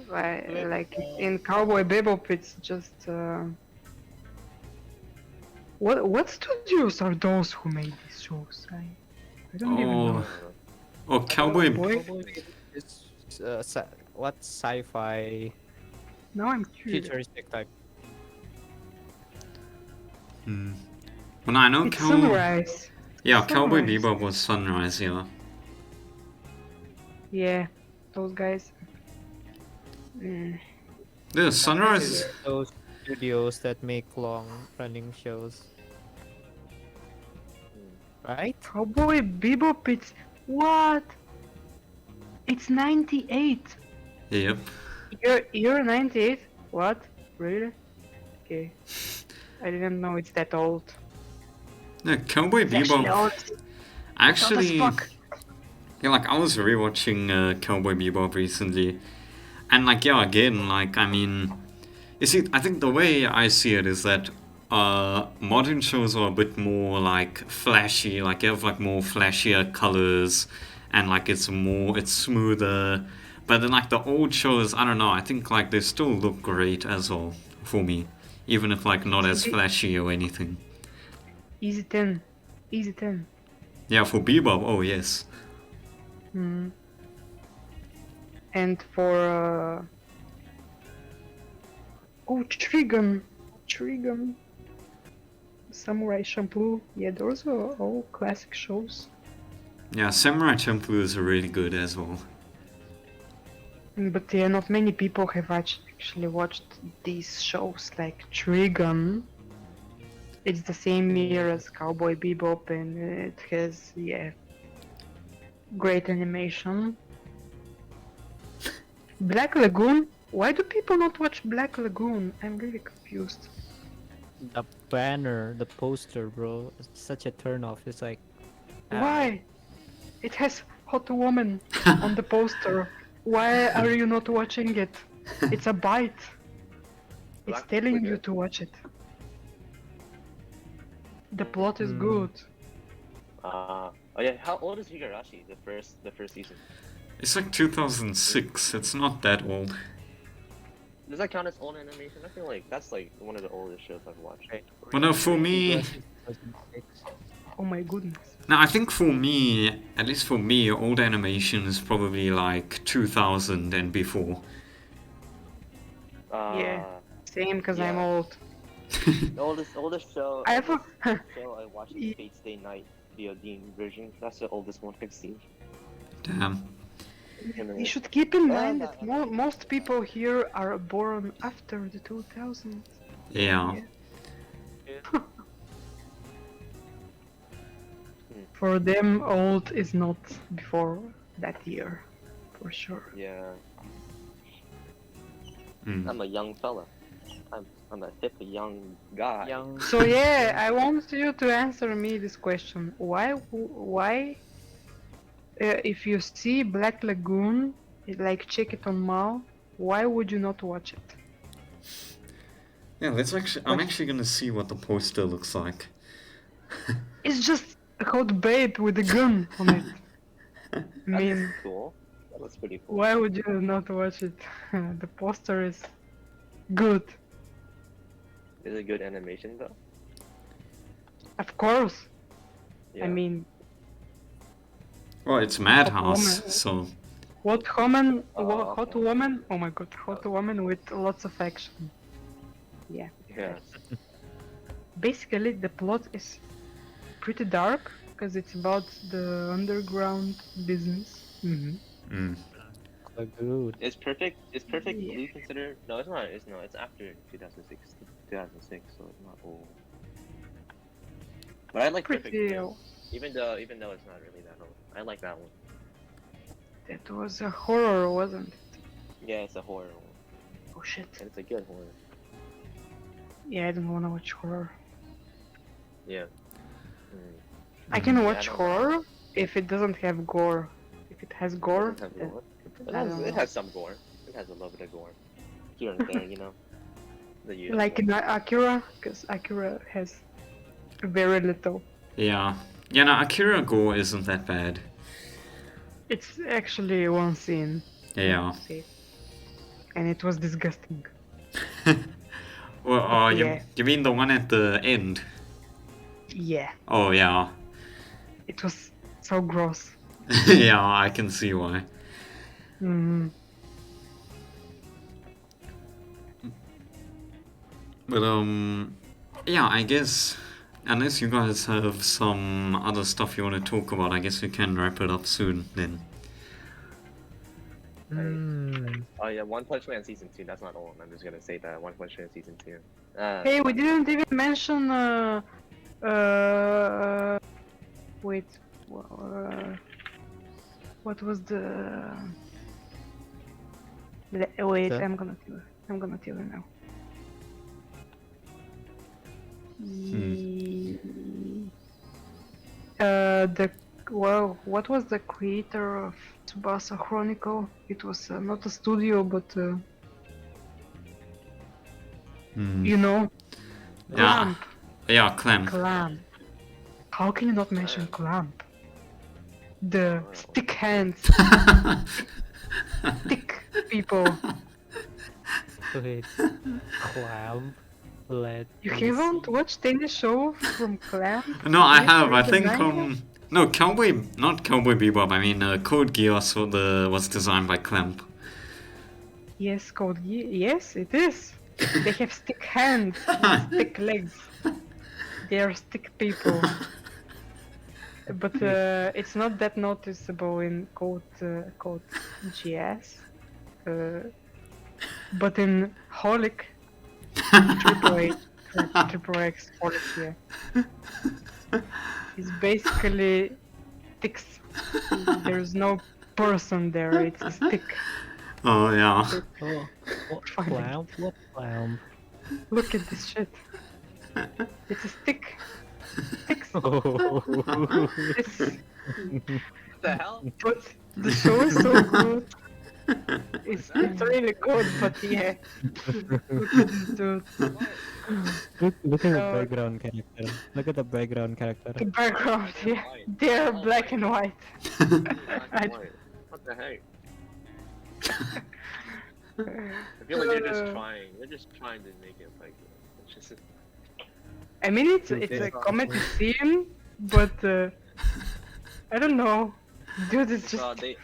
Like in Cowboy Bebop, it's just What studios are those who made these shows? I don't even know. Oh, Cowboy. Boy, It's what sci-fi now I'm curious. futuristic type. Well, I know It's Sunrise. Yeah, Cowboy Sunrise. Bebop was Sunrise, yeah. Yeah, those guys. Mm. The Sunrise. Those studios that make long-running shows, right? Cowboy Bebop, it's what? It's 98. Yep. You're 98? What? Really? Okay. I didn't know it's that old. Yeah, Cowboy It's actually Bebop. old. It's old Actually, as fuck. yeah, like I was rewatching Cowboy Bebop recently, and like yeah, again, like I mean, you see, I think the way I see it is that modern shows are a bit more like flashy, like you have like more flashier colors, and like it's smoother. But then like the old shows, I don't know, I think like they still look great as well for me, even if like not as flashy or anything. Easy 10. Easy 10. Yeah, for Bebop, oh yes. Mm. And for Trigun. Samurai Champloo. Yeah, those are all classic shows. Yeah, Samurai Champloo is really good as well. But yeah, not many people have actually watched these shows like Trigun. It's the same year as Cowboy Bebop and it has, yeah, great animation. Black Lagoon? Why do people not watch Black Lagoon? I'm really confused. The banner, the poster, bro, it's such a turn off. It's like, Why? It has hot woman on the poster. Why are you not watching it? It's a bite. It's Black telling Widow? you to watch it. The plot is good. Oh yeah, how old is Higurashi? The first season. It's like 2006, it's not that old. Does that count as old animation? I feel like that's like one of the oldest shows I've watched. Well, no, for me, Oh my goodness. no, I think for me, at least for me, old animation is probably like 2000 and before. Yeah. Same, because I'm yeah. old. The oldest show. I have a... show I watched is Fate Stay Night VOD version. That's the oldest one I've seen. Damn. You should keep in Yeah, mind that- that most people here are born after the 2000s. Yeah. For them, old is not before that year, for sure. Yeah. Mm. I'm a young fella. I'm a hip young guy. young. So yeah, I want you to answer me this question: Why, if you see Black Lagoon, like check it on Mal, why would you not watch it? Yeah, I'm actually gonna see what the poster looks like. It's just a hot babe with a gun on it. I mean, That's cool. That looks pretty cool. why would you not watch it? The poster is good. Is it good animation though? Of course. Yeah. I mean, Well, it's Madhouse, woman. so hot woman, Oh, hot okay. woman. Oh my god, hot woman with lots of action. Yeah. Yeah. Basically, the plot is pretty dark because it's about the underground business. mm. Lagoon. Is perfect Yeah. blue considered? No, it's not. It's after 2006. 2006, so it's not old. But I like perfect Pretty. blue, even though it's not really that old. I like that one. That was a horror, wasn't it? Yeah, it's a horror one, Oh shit. and it's a good horror. Yeah, I don't wanna watch horror. Yeah. I can Yeah, watch I don't- horror if it doesn't have gore. If it has gore, It doesn't have gore. I don't It know. has some gore. It has a little bit of gore here and there, you know. The usual. like in Akira, because Akira has very little. Yeah. Yeah, no, Akira Gore isn't that bad. It's actually one scene. Yeah. See. And it was disgusting. Well, Yeah. you mean the one at the end? Yeah, Oh yeah, it was so gross. yeah, I can see why. Mm. But yeah, I guess unless you guys have some other stuff you want to talk about, I guess we can wrap it up soon then. Hmm. Oh yeah, One Punch Man season 2. That's not old. I'm just gonna say that One Punch Man season 2. Hey, we didn't even mention. Wait. What was the? Wait, The- I'm gonna tell you. I'm gonna tell you now. What was the creator of Tubasa Chronicle? It was not a studio, but Hmm. you know, Yeah, Clamp. yeah, Clem. Clamp. How can you not mention Clamp? The stick hands, stick people. Wait. Clam. Let You me haven't see. watched any show from Clamp? No, I Yet have. I in the think 90s? no, not Cowboy Bebop. I mean, Code Geass was designed by Clamp. Yes, Yes, it is. They have stick hands and stick legs. They are stick people. But it's not that noticeable in Code GS. But in Holic, Triple A, Triple X Holic, yeah. It's basically sticks. There's no person there, it's a stick. Oh yeah. Oh, what Fine. clam? What clam? Look at this shit. It's a stick. Sticks. Oh. It's, What the hell? but the show is so good. It's really good, but yeah. Look at this dude. Look at the Uh, background character. Look at the background character. The background, yeah. White. They're Oh, black white. and white. Black I- and white. What the heck? I feel like they're just trying. They're just trying to make it like. It's just. I mean, it's a comedy scene, but I don't know. Dude, it's So just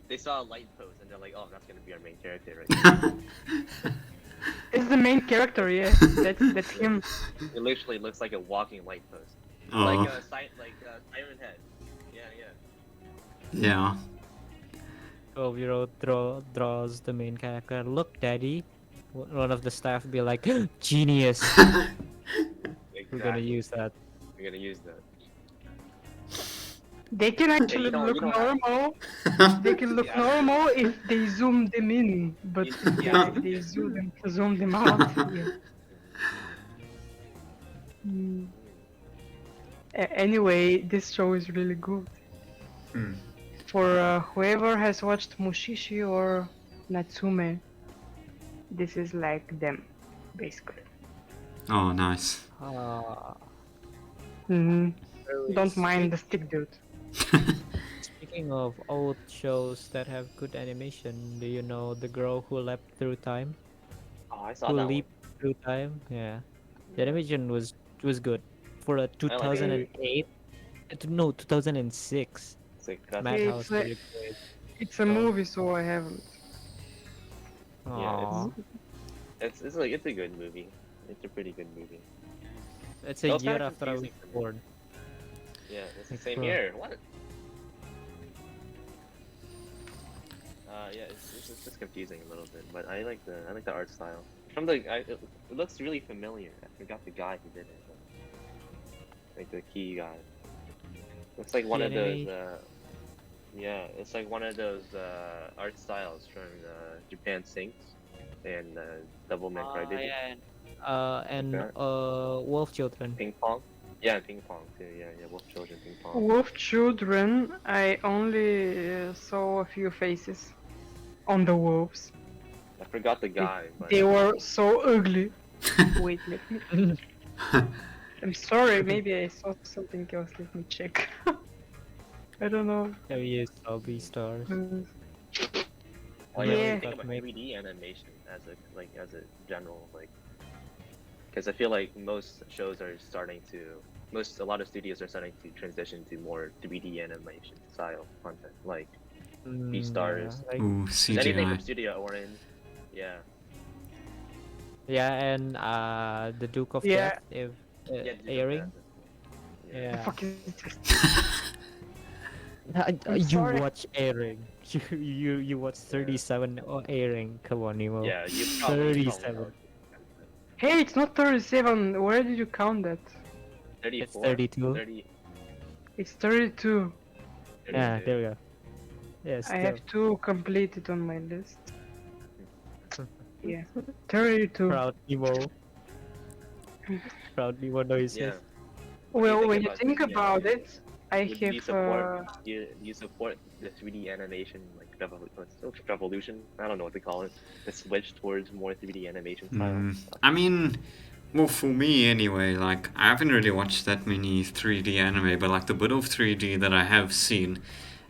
they saw a light post and they're like, oh, that's gonna be our main character right it's the main character, yeah. That's him. there. It literally looks like a walking light post. Oh Like Siren Head. Yeah, yeah. yeah. 12-year-old draws the main character. Look, daddy. One of the staff be like, genius. We're gonna Exactly. use that. We're gonna use that. They can actually don't- look you don't have- normal. They can look Yeah. normal if they zoom them in, but Yeah. if they zoom them out, yeah. Mm. Anyway, this show is really good. Hmm. For whoever has watched Mushishi or Natsume, this is like them, basically. Oh nice. Don't mind the stick dude. Speaking of old shows that have good animation, do you know the girl who leapt through time? Oh, I saw Who that leaped through time? Yeah, the animation was good for a it. 2008. No, 2006. It's like, that's Yeah, Madhouse it's like- really great. It's a movie, so I haven't. Yeah, Aw. it's like it's a good movie. It's a pretty good movie. It's a That was year kinda after I was confusing for me. born. Yeah, it's the Like, same bro. year. What? Yeah, it's just confusing a little bit, but I like the art style. From it looks really familiar. I forgot the guy who did it. Like the key guy. Looks like one of those. Yeah, it's like one of those art styles from Japan Sinks and Devilman Crybaby. And Okay. Wolf Children. Ping Pong. Yeah, Ping Pong too. Yeah, Wolf Children, Ping Pong. Wolf Children, I only saw a few faces on the wolves. I forgot the guy, but They were so ugly. Wait, let me. I'm sorry, maybe I saw something else. Let me check. I don't know. Have you saw Beastars? oh yeah, Yeah. when you think about Maybe. 3D animation as a general like because I feel like most shows are a lot of studios are starting to transition to more 3D animation style content, like Beastars. Yeah, like, Ooh, Just anything from CGI. Studio Orange. Yeah. yeah, and the Duke of Yeah. Death, if Yeah, Duke of airing. Death. The Yeah. fuck is this? I'm You sorry. watch airing. You watch 37 airing. Come on, Nemo. Yeah, you probably 37. know. Hey, it's not 37. Where did you count that? 34. 32. 30, It's 32. 32. Yeah, there we go. Yeah, I still. have 2 completed on my list. Yeah. 32. Proud Nemo. Proud Nemo noises. Yeah. What do Well, when you about think 3D about animation? it, I Do you have. support you support the 3D animation like revolution? I don't know what to call it. The switch towards more 3D animation style. I mean, well, for me anyway, like, I haven't really watched that many 3D anime, but like the bit of 3D that I have seen,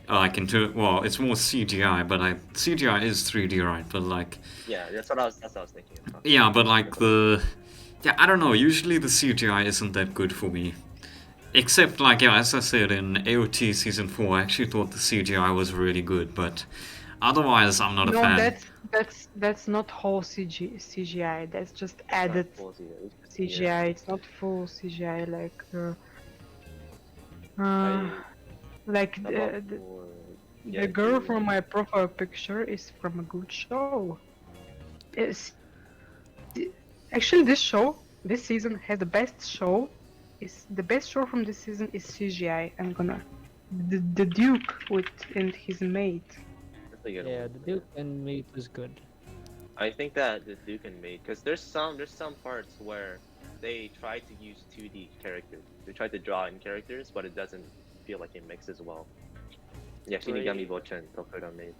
well, it's more CGI, but CGI is 3D, right? But like, Yeah, that's what I was thinking of. yeah, but like yeah, I don't know, usually the CGI isn't that good for me. Except, like, yeah, as I said, in AOT Season 4, I actually thought the CGI was really good, but otherwise, I'm not a No, fan. that's not whole CGI. That's just It's not added full CGI. CGI. It's not full CGI like I- like about the, for the girl from my profile picture is from a good show. It's, actually, this season has the best show. Is the best show from this season is CGI. The Duke and his mate. That's a good Yeah, one. the Duke and Mate was good. I think that the Duke and Mate, because there's some parts where they try to use 2D characters. They try to draw in characters, but it doesn't feel like it mixes well. Yeah, Shinigami Bochan, Tokyo Mate.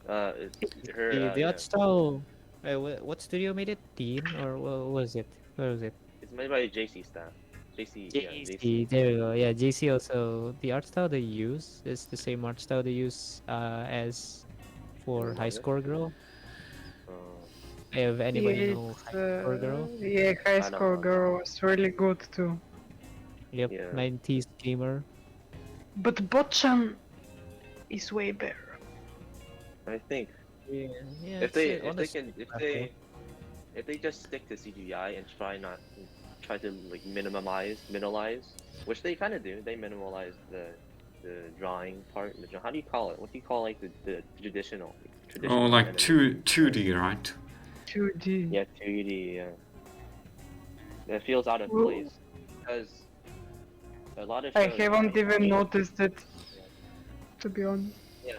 The art style. What studio made it? Teen or what was it? What was it? It's made by JC staff. JC, yeah, JC. There we go. Yeah, JC also. The art style they use is the same art style they use as for High manga? Score Girl. Uh, If anybody know It's, High Score Girl, yeah, High I don't Score know. Girl was really good too. yep, Yeah. 90s gamer. But Botchan is way better. I think Yeah, yeah. if they just stick to CGI and try to like minimalize, which they kind of do. They minimalize the drawing part. How do you call it? What do you call like the traditional? Oh, like animation? 2D, right? 2D. Yeah, 2D. Yeah. It feels out of Well, place because a lot of I shows haven't like, even noticed it, to be honest. Yeah,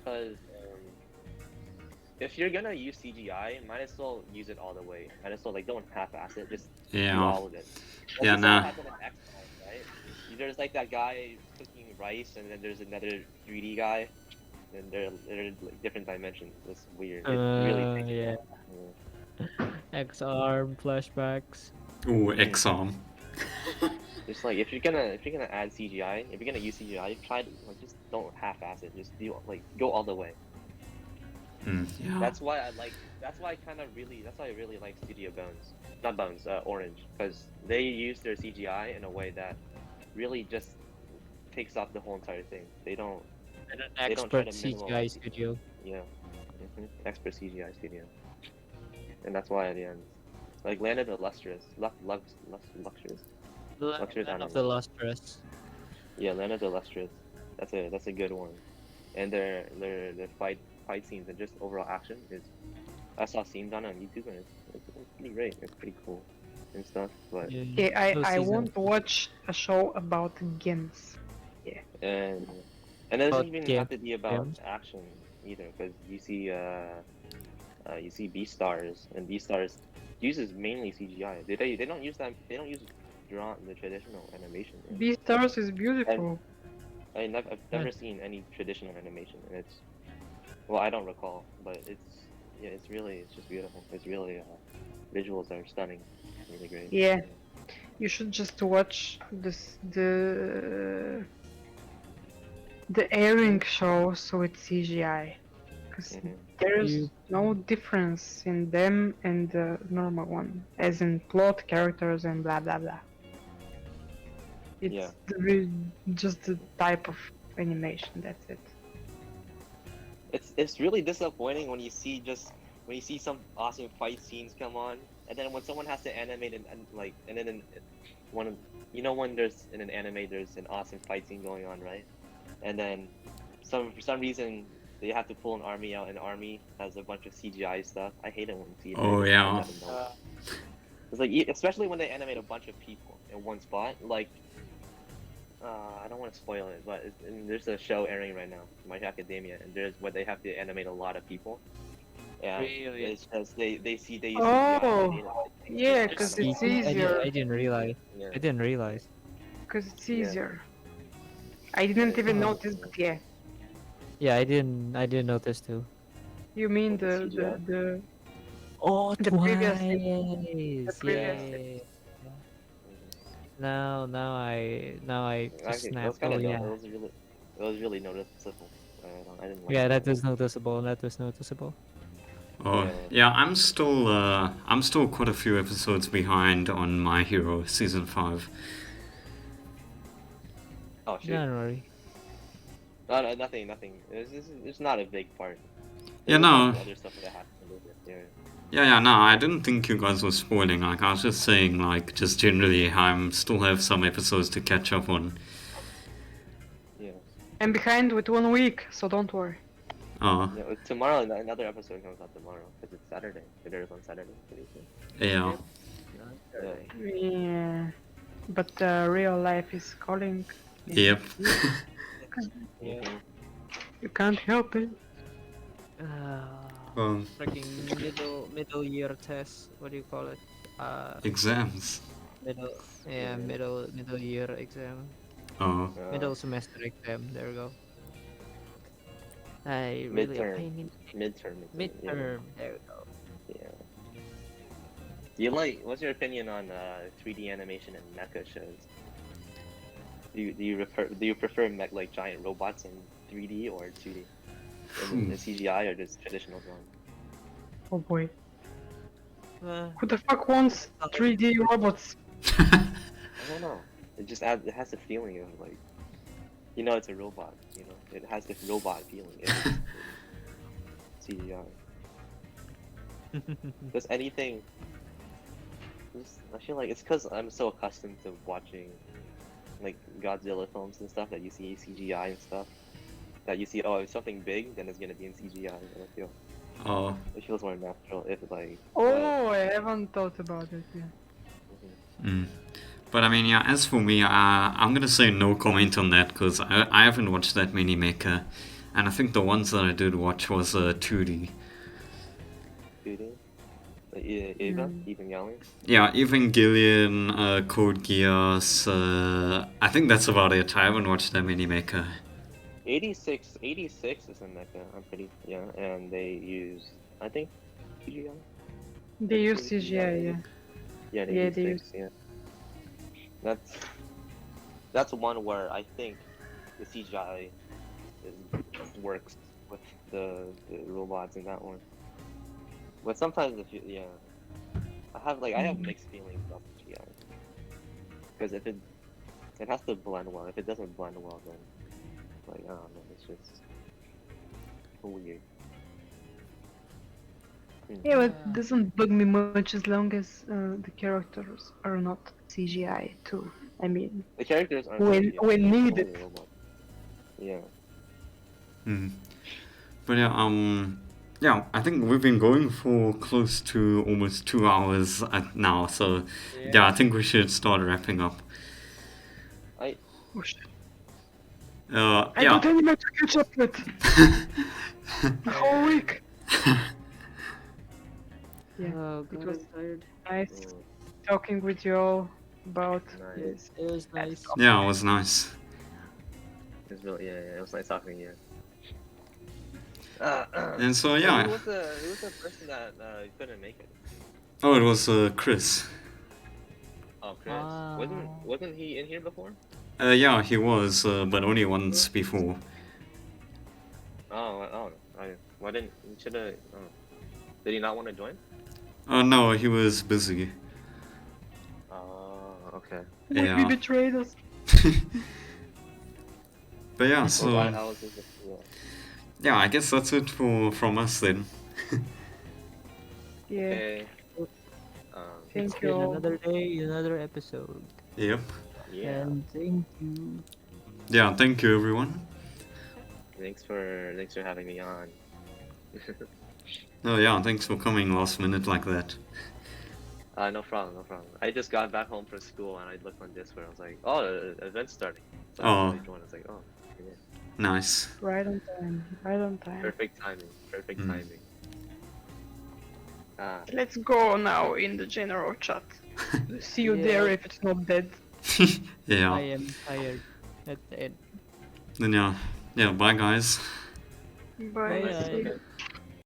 because if you're gonna use CGI, might as well use it all the way. Might as well like don't half-ass it. Just do Yeah. all of it. Yeah, That's nah. what happened in X-Men, right? There's like that guy cooking rice, and then there's another 3D guy, and they're like different dimensions. It's weird. It really takes Yeah. X-Arm flashbacks. Ooh, X-Arm. It's like if you're gonna add CGI, if you're gonna use CGI, try to like just don't half-ass it. Just go all the way. Yeah. That's why I really like Studio Bones, not Bones, Orange, because they use their CGI in a way that really just takes off the whole entire thing. They don't And an They don't try expert to CGI minimalize studio. Yeah. Expert CGI studio. And that's why at the end, like Land of the Lustrous, Luxurious. Luxurious Land of anime. the Lustrous. Yeah, Land of the Lustrous. That's a good one. And their fight scenes and just overall action is. I saw scenes on YouTube and it's pretty great. It's pretty cool and stuff. But Yeah, I won't watch a show about Gens. and it doesn't About even game- have to be about games? action either, because you see Beastars, and Beastars uses mainly CGI. They don't use that. They don't use the traditional animation. Beastars is beautiful. I've never seen any traditional animation, and it's I don't recall, but it's just beautiful. It's really visuals are stunning, really great. Yeah. You should just watch the airing show, so it's CGI. Because Mhm. there's You- no difference in them and the normal one, as in plot, characters, and blah blah blah. It's Yeah. just the type of animation. That's it. It's really disappointing when you see some awesome fight scenes come on, and then when someone has to animate and then one of when there's in an anime there's an awesome fight scene going on, right? And then for some reason they have to pull an army out, and the army has a bunch of CGI stuff. I hate it when CGI Oh, just yeah. comes out of nowhere. It's like especially when they animate a bunch of people in one spot, like. I don't want to spoil it, but there's a show airing right now, My Hero Academia, and there's where they have to animate a lot of people. And Really? it's just they use CGI. Oh, yeah, to 'cause animate it's all the easier. I didn't realize. Yeah. I didn't realize. Because it's Yeah. easier. I didn't even Oh. notice, but yeah. Yeah, I didn't notice too. You mean With the CGI? the Oh, The previous- twice. the previous- Yeah. Now I just Actually, snap. that was kind Oh of yeah. it was really noticeable. I didn't like Yeah, it. that was noticeable. That was noticeable. Oh, yeah, I'm still quite a few episodes behind on My Hero season 5. Oh shoot! Don't worry. No, nothing. It's not a big part. Yeah, There's no. a bunch of other stuff that happened with it. Yeah. Yeah, no, I didn't think you guys were spoiling. Like, I was just saying, like, just generally, still have some episodes to catch up on. Yeah. I'm behind with 1 week, so don't worry. Oh, Yeah, tomorrow another episode comes out tomorrow because it's Saturday. It airs on Saturday. Pretty soon. yeah. Yeah. Yeah. But real life is calling. Yep. Yeah. Mhm. You can't help it. Well, Freaking middle year test. What do you call it? exams. Middle year exam. Oh, Middle semester exam. There we go. I really Midterm. a pain in Midterm. midterm. There we go. Yeah. What's your opinion on 3D animation and mecha shows? Do you prefer like giant robots in 3D or 2D? In CGI or just traditional drawing? Oh boy. Uh, Who the fuck wants 3D robots? I don't know. It has the feeling of like, it's a robot. It has this robot feeling. It's CGI. Does anything? I feel like it's because I'm so accustomed to watching like Godzilla films and stuff that you see CGI and stuff. That you see, if something big, then it's gonna be in CGI. And oh, it feels more natural if like. Oh, I haven't thought about it yet. mm. But I mean, yeah, as for me, I'm gonna say no comment on that because I haven't watched that many mecha. And I think the ones that I did watch was 2D. 2D. Like, even Yelling. Yeah, Evangelion, Code Geass, I think that's about it. I haven't watched that many mecha. 86 is in Mecha. I'm pretty and they use I think CGI. They use CGI, yeah. Yeah, they Yeah, use they 6, yeah. That's one where I think the CGI works with the robots in that one. But sometimes I have mixed feelings about CGI. Because if it has to blend well. If it doesn't blend well, then like I don't know, it's just weird. Yeah, but it doesn't bug me much as long as the characters are not CGI too. I mean, The characters aren't when CGI, when they're needed. totally robots. Yeah. Mm. But yeah, I think we've been going for close to almost 2 hours now, so yeah, I think we should start wrapping up. Oh, shit. Yeah. I don't anymore to catch up with the whole week. Yeah, Oh, it God, was I'm tired. nice Mm, talking with you all about Nice. this. It was nice. Yeah, it was nice. It's really it was nice talking to you. And so, Who yeah. was the person that couldn't make it? Oh, it was Chris. Oh, Chris. Wasn't he in here before? Yeah, he was, but only once before. Oh, I Why didn't you should have? Did he not want to join? No, he was busy. Oh, okay. We Yeah. betrayed us. But yeah, Well, so I was just, yeah, I guess that's it from us then. Yeah. okay. Thank It's been you. another day, another episode. Yep. Yeah. And thank you. Yeah, thank you everyone. Thanks for having me on. Oh yeah, thanks for coming last minute like that. No problem, no problem. I just got back home from school and I looked on Discord. I was like, oh, the event's starting. So Oh. I joined. I was like, oh, yeah. Nice. Right on time. Right on time. Perfect timing. Perfect timing. Let's go now in the general chat. See you there if it's not dead. Yeah. I am tired. At the end. Then yeah, bye guys. Bye. Bye. See you.